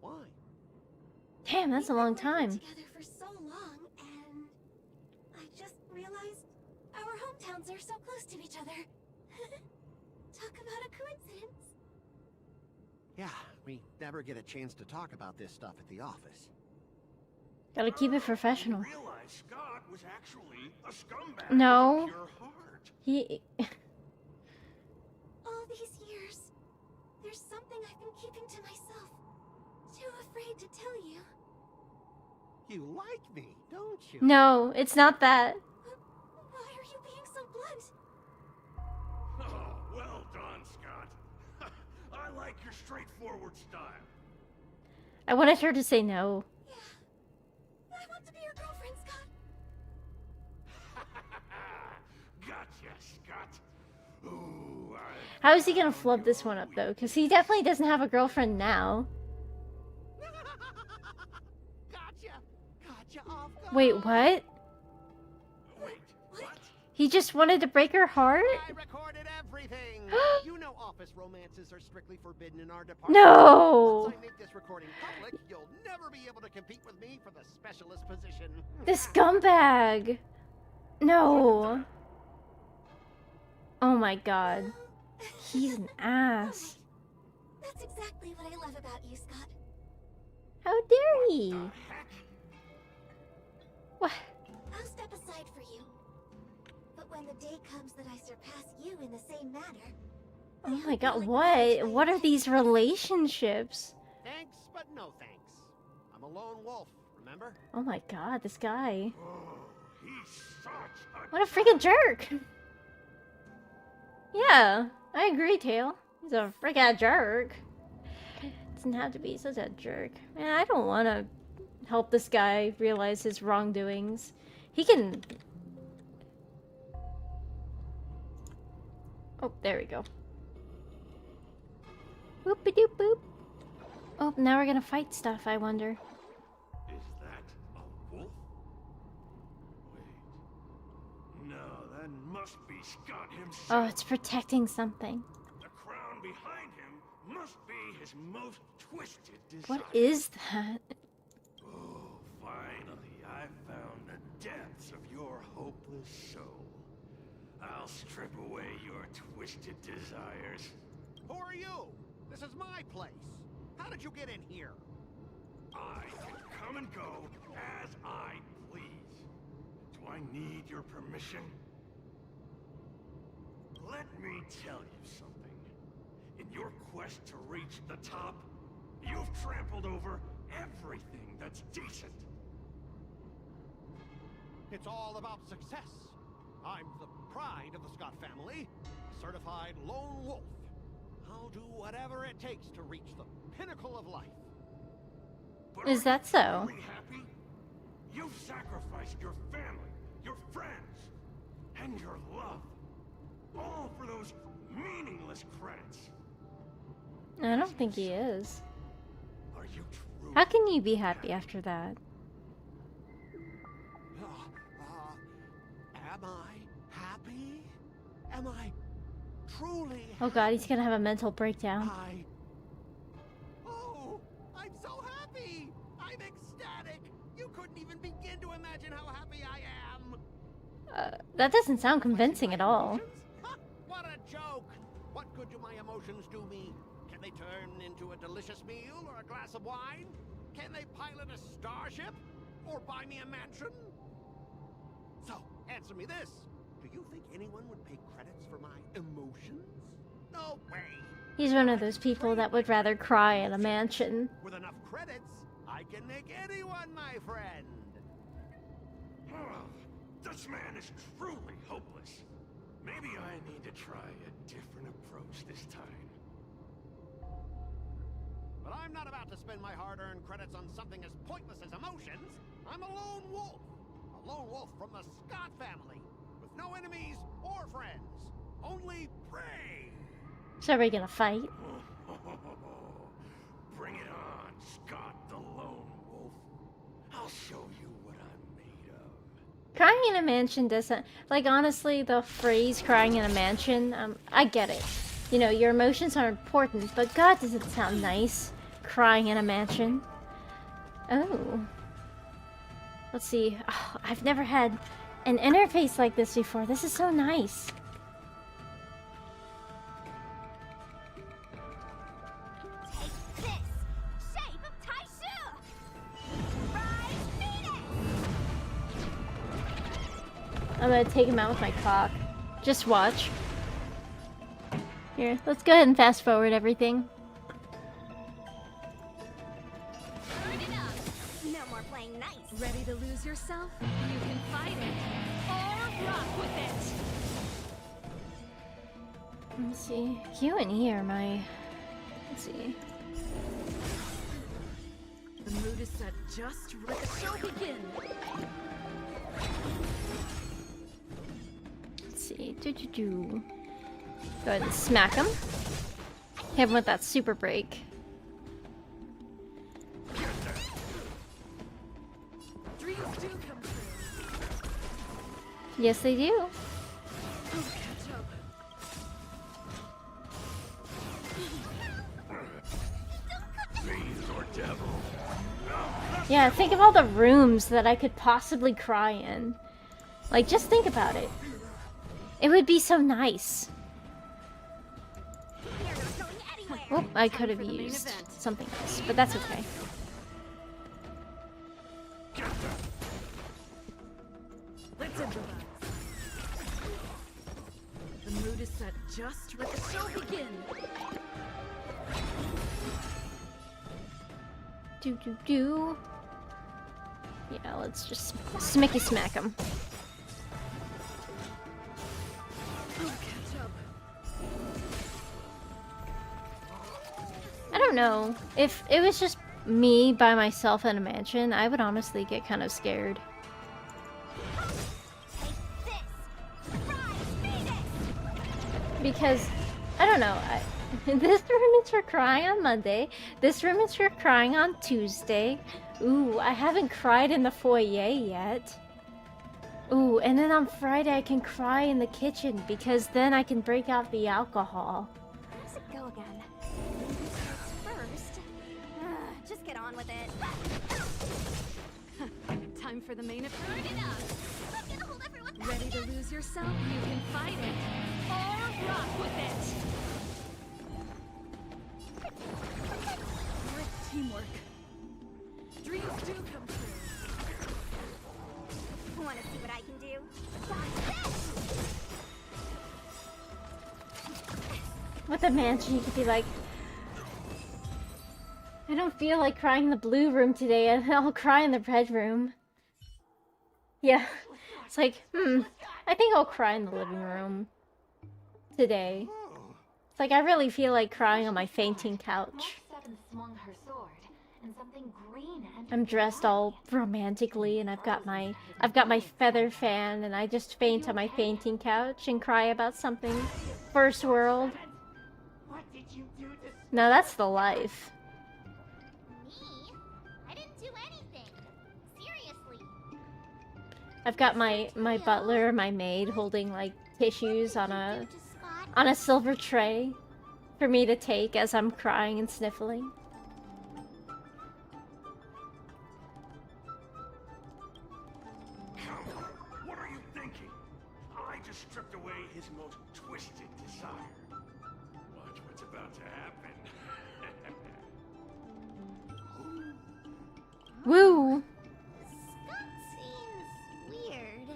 Why? Damn, that's a We've long been working time. together for so long, and I just realized our hometowns are so close to each other. Talk about a coincidence. Yeah, we never get a chance to talk about this stuff at the office. Gotta keep it professional. I realized Scott was actually a scumbag No. with a pure heart. He... All these years, there's something I've been keeping to myself. Too afraid to tell you. You like me, don't you? No, it's not that. Why are you being so blunt? Oh, well done, Scott. I like your straightforward style. I wanted her to say no. Yeah. I want to be your girlfriend, Scott. Gotcha, Scott. Ooh, How is he gonna flub this one up, though? Because he definitely doesn't have a girlfriend now. Gotcha off guard. Wait, what? Wait, what? He just wanted to break her heart? I recorded everything. You know office romances are strictly forbidden in our department. No! Once I make this recording public, you'll never be able to compete with me for the specialist position. The scumbag! No. Oh my god. He's an ass. That's exactly what I love about you, Scott. How dare he? What? I'll step aside for you. But when the day comes that I surpass you in the same manner... Oh my god, what? What are these relationships? Thanks, but no thanks. I'm a lone wolf, remember? Oh my god, this guy. Oh, he's such a What a freaking jerk! Yeah, I agree, Tail. He's a freaking jerk. Doesn't have to be such a jerk. Man, I don't want to help this guy realize his wrongdoings. He can... Oh, there we go. Boop-a-doop boop. Oh, now we're gonna fight stuff, I wonder. Is that a wolf? Wait. No, that must be Scott himself. Oh, it's protecting something. The crown behind him must be his most twisted desire. What is that? Oh, finally, I found the depths of your hopeless soul. I'll strip away your twisted desires. Who are you? This is my place. How did you get in here? I can come and go as I please. Do I need your permission? Let me tell you something. In your quest to reach the top, you've trampled over everything that's decent. It's all about success. I'm the pride of the Scott family, certified lone wolf. I'll do whatever it takes to reach the pinnacle of life. But Is are that you so? really happy? You've sacrificed your family, your friends, and your love. All for those meaningless credits. I don't think he is. Are you truly How can you be happy after that? Am I happy? Am I truly Oh god, he's gonna have a mental breakdown. Oh, I'm so happy! I'm ecstatic! You couldn't even begin to imagine how happy I am! That doesn't sound convincing at all. Emotions? Huh, what a joke! What good do my emotions do me? Can they turn into a delicious meal or a glass of wine? Can they pilot a starship? Or buy me a mansion? So, answer me this. Do you think anyone would pay credits for my emotions? No way! He's one of those people that would rather cry in a mansion. With enough credits, I can make anyone my friend. This man is truly hopeless. Maybe I need to try a different approach this time. But I'm not about to spend my hard-earned credits on something as pointless as emotions. I'm a lone wolf. A lone wolf from the Scott family. With no enemies or friends. Only prey. So are we gonna fight? Bring it on, Scott the Lone Wolf. I'll show you what I'm made of. Crying in a mansion doesn't... Like, honestly, the phrase crying in a mansion, I get it. You know, your emotions are important, but god, does it sound nice. Crying in a mansion. Oh. Let's see. Oh, I've never had an interface like this before. This is so nice. Take this! Shape of Taishu! Rise, Phoenix! I'm gonna take him out with my cock. Just watch. Here, let's go ahead and fast forward everything. No more playing nice. Ready to lose yourself? You can fight it. Or rock with it. Let's see. Q and E are my... Let's see. The mood is set just right. The show begin. Let's see. Do. Go ahead and smack him. Hit him with that super break. Dreams do come true. Yes, they do. I'll catch up. Fiends or devil. Yeah, think of all the rooms that I could possibly cry in. Like, just think about it. It would be so nice. You're not going anywhere. Oh, I could have for the main used event. something else, but that's okay. Let's improvise. The mood is set just right. The show begin. Do. Yeah, let's just smacky smack him. I'll catch up. I don't know. If it was just me by myself in a mansion, I would honestly get kind of scared. Take this! Rise, Phoenix! Because, I don't know, this room is for crying on Monday, this room is for crying on Tuesday. Ooh, I haven't cried in the foyer yet. Ooh, and then on Friday I can cry in the kitchen because then I can break out the alcohol. How does it go again? First, just get on with it. Time for the main event. I'm gonna hold everyone Ready to lose yourself? You can fight it. Or rock with it. Great teamwork. with a mansion, you could be like, I don't feel like crying in the blue room today. I'll cry in the red room. Yeah. It's like, I think I'll cry in the living room today. It's like I really feel like crying on my fainting couch. I'm dressed all romantically and I've got my feather fan and I just faint on my fainting couch and cry about something first world. Now that's the life. Me? I didn't do anything. Seriously. I've got my butler, my maid holding like tissues on a silver tray for me to take as I'm crying and sniffling. What are you thinking? I just stripped away his most twisted desire. Watch what's about to happen. Woo! Scott seems weird.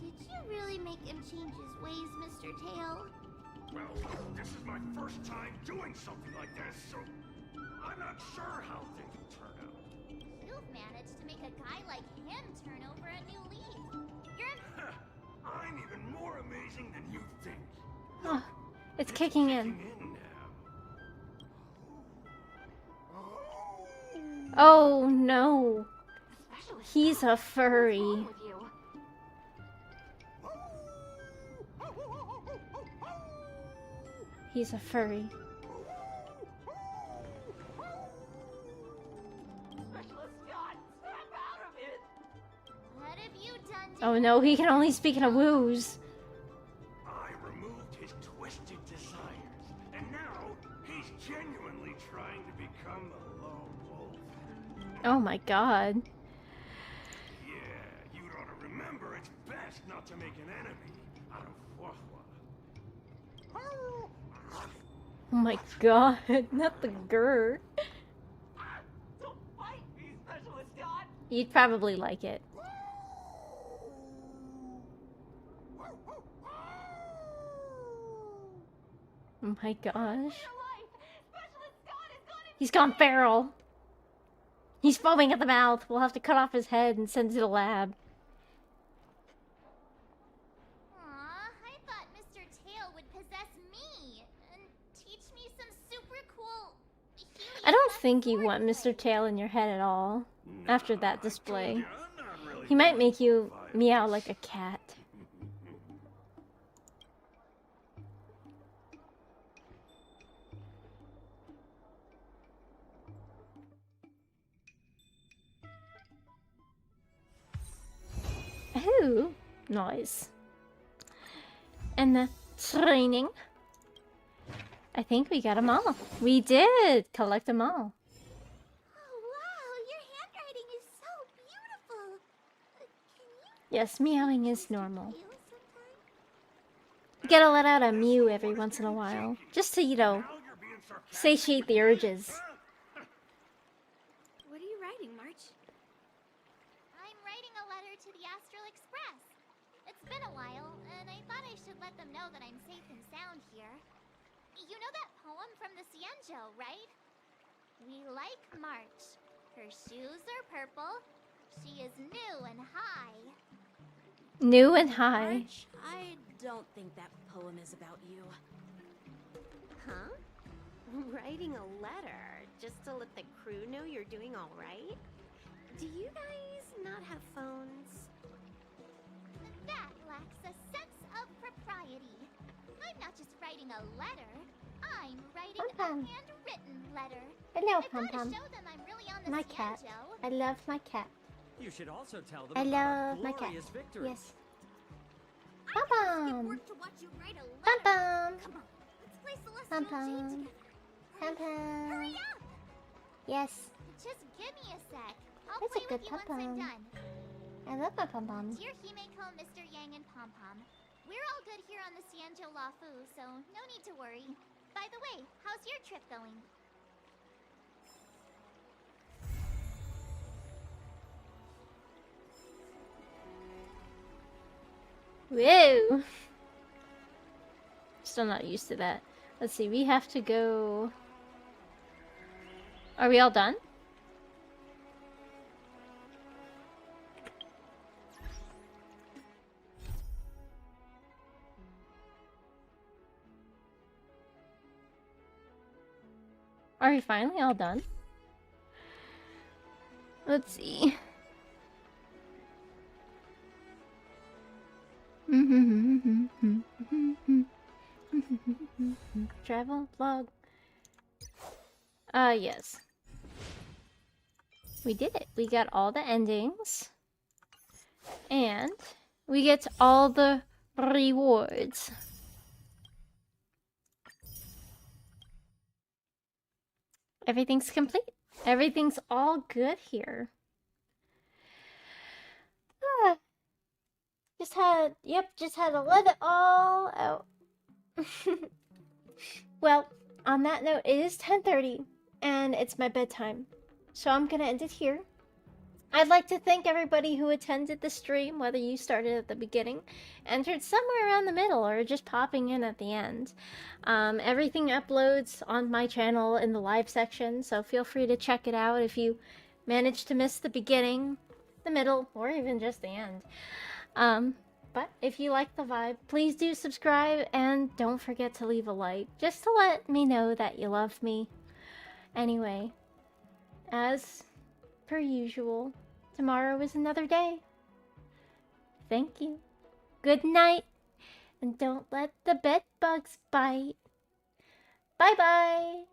Did you really make him change his ways, Mr. Tail? Well, this is my first time doing something like this, so I'm not sure how things will turn out. You've managed to make a guy like him turn over a new leaf. You're... I'm even more amazing than you think. Oh, it's kicking in. Oh no. He's a furry. He's a furry. What have you done to Oh no, he can only speak in a woos. I removed his twisted desires, and now he's genuinely trying to become a lone wolf. Oh my god. Yeah, you ought to remember it's best not to make an enemy out of Wahwa. Oh my god, not the grr. Don't fight me, Specialist God! You'd probably like it. Oh my gosh. He's gone feral. He's foaming at the mouth. We'll have to cut off his head and send it to the lab. Aw, I thought Mr. Tail would possess me and teach me some super cool... I don't think you want Mr. Tail in your head at all after that display. He might make you meow like a cat. Oh, nice. And the training. I think we got them all. We did collect them all. Oh, wow, your handwriting is so beautiful. Can you... Yes, meowing is normal. feel sometime? You gotta let out a mew every once in a while. Just to, you know, satiate the urges. What are you writing, March? I'm writing a letter to the Astral Express. It's been a while, and I thought I should let them know that I'm safe and sound here. You know that poem from the Cienjo, right? We like March. Her shoes are purple. She is new and high. New and high. March, I don't think that poem is about you. Huh? Writing a letter just to let the crew know you're doing all right? Do you guys not have phones? That lacks a sense of propriety. I'm not just writing a letter. I'm writing a Pom-pom. handwritten letter. Hello, I've got to Pom-pom. show them I'm really on the My cat. Cienjo. I love my cat. You should also tell them I about our love my cat. glorious victory. Yes. Skip Pom-pom. work to watch you write a letter. Pom-pom. Come on, let's play Celestial Jade Pom-pom. together. Pom-pom. Hurry up! Yes. Just give me a sec. I'll That's a play good with you once I'm pom-pom. done. I love my pom-pom. Dear Himeko, Mr. Yang, and Pom Pom, we're all good here on the Cienjo Lafu, so no need to worry. By the way, how's your trip going? Whoa. Still not used to that. Let's see, we have to go... Are we all done? Are we finally all done? Let's see. Travel vlog. Yes. We did it. We got all the endings. And we get all the rewards. Everything's complete. Everything's all good here. Ah. Just had to let it all out. Well, on that note, it is 10:30 and it's my bedtime. So I'm gonna end it here. I'd like to thank everybody who attended the stream, whether you started at the beginning, entered somewhere around the middle, or just popping in at the end. Everything uploads on my channel in the live section, so feel free to check it out if you managed to miss the beginning, the middle, or even just the end. But if you like the vibe, please do subscribe, and don't forget to leave a like, just to let me know that you love me. Anyway, as per usual, tomorrow is another day. Thank you. Good night, and don't let the bed bugs bite. Bye-bye.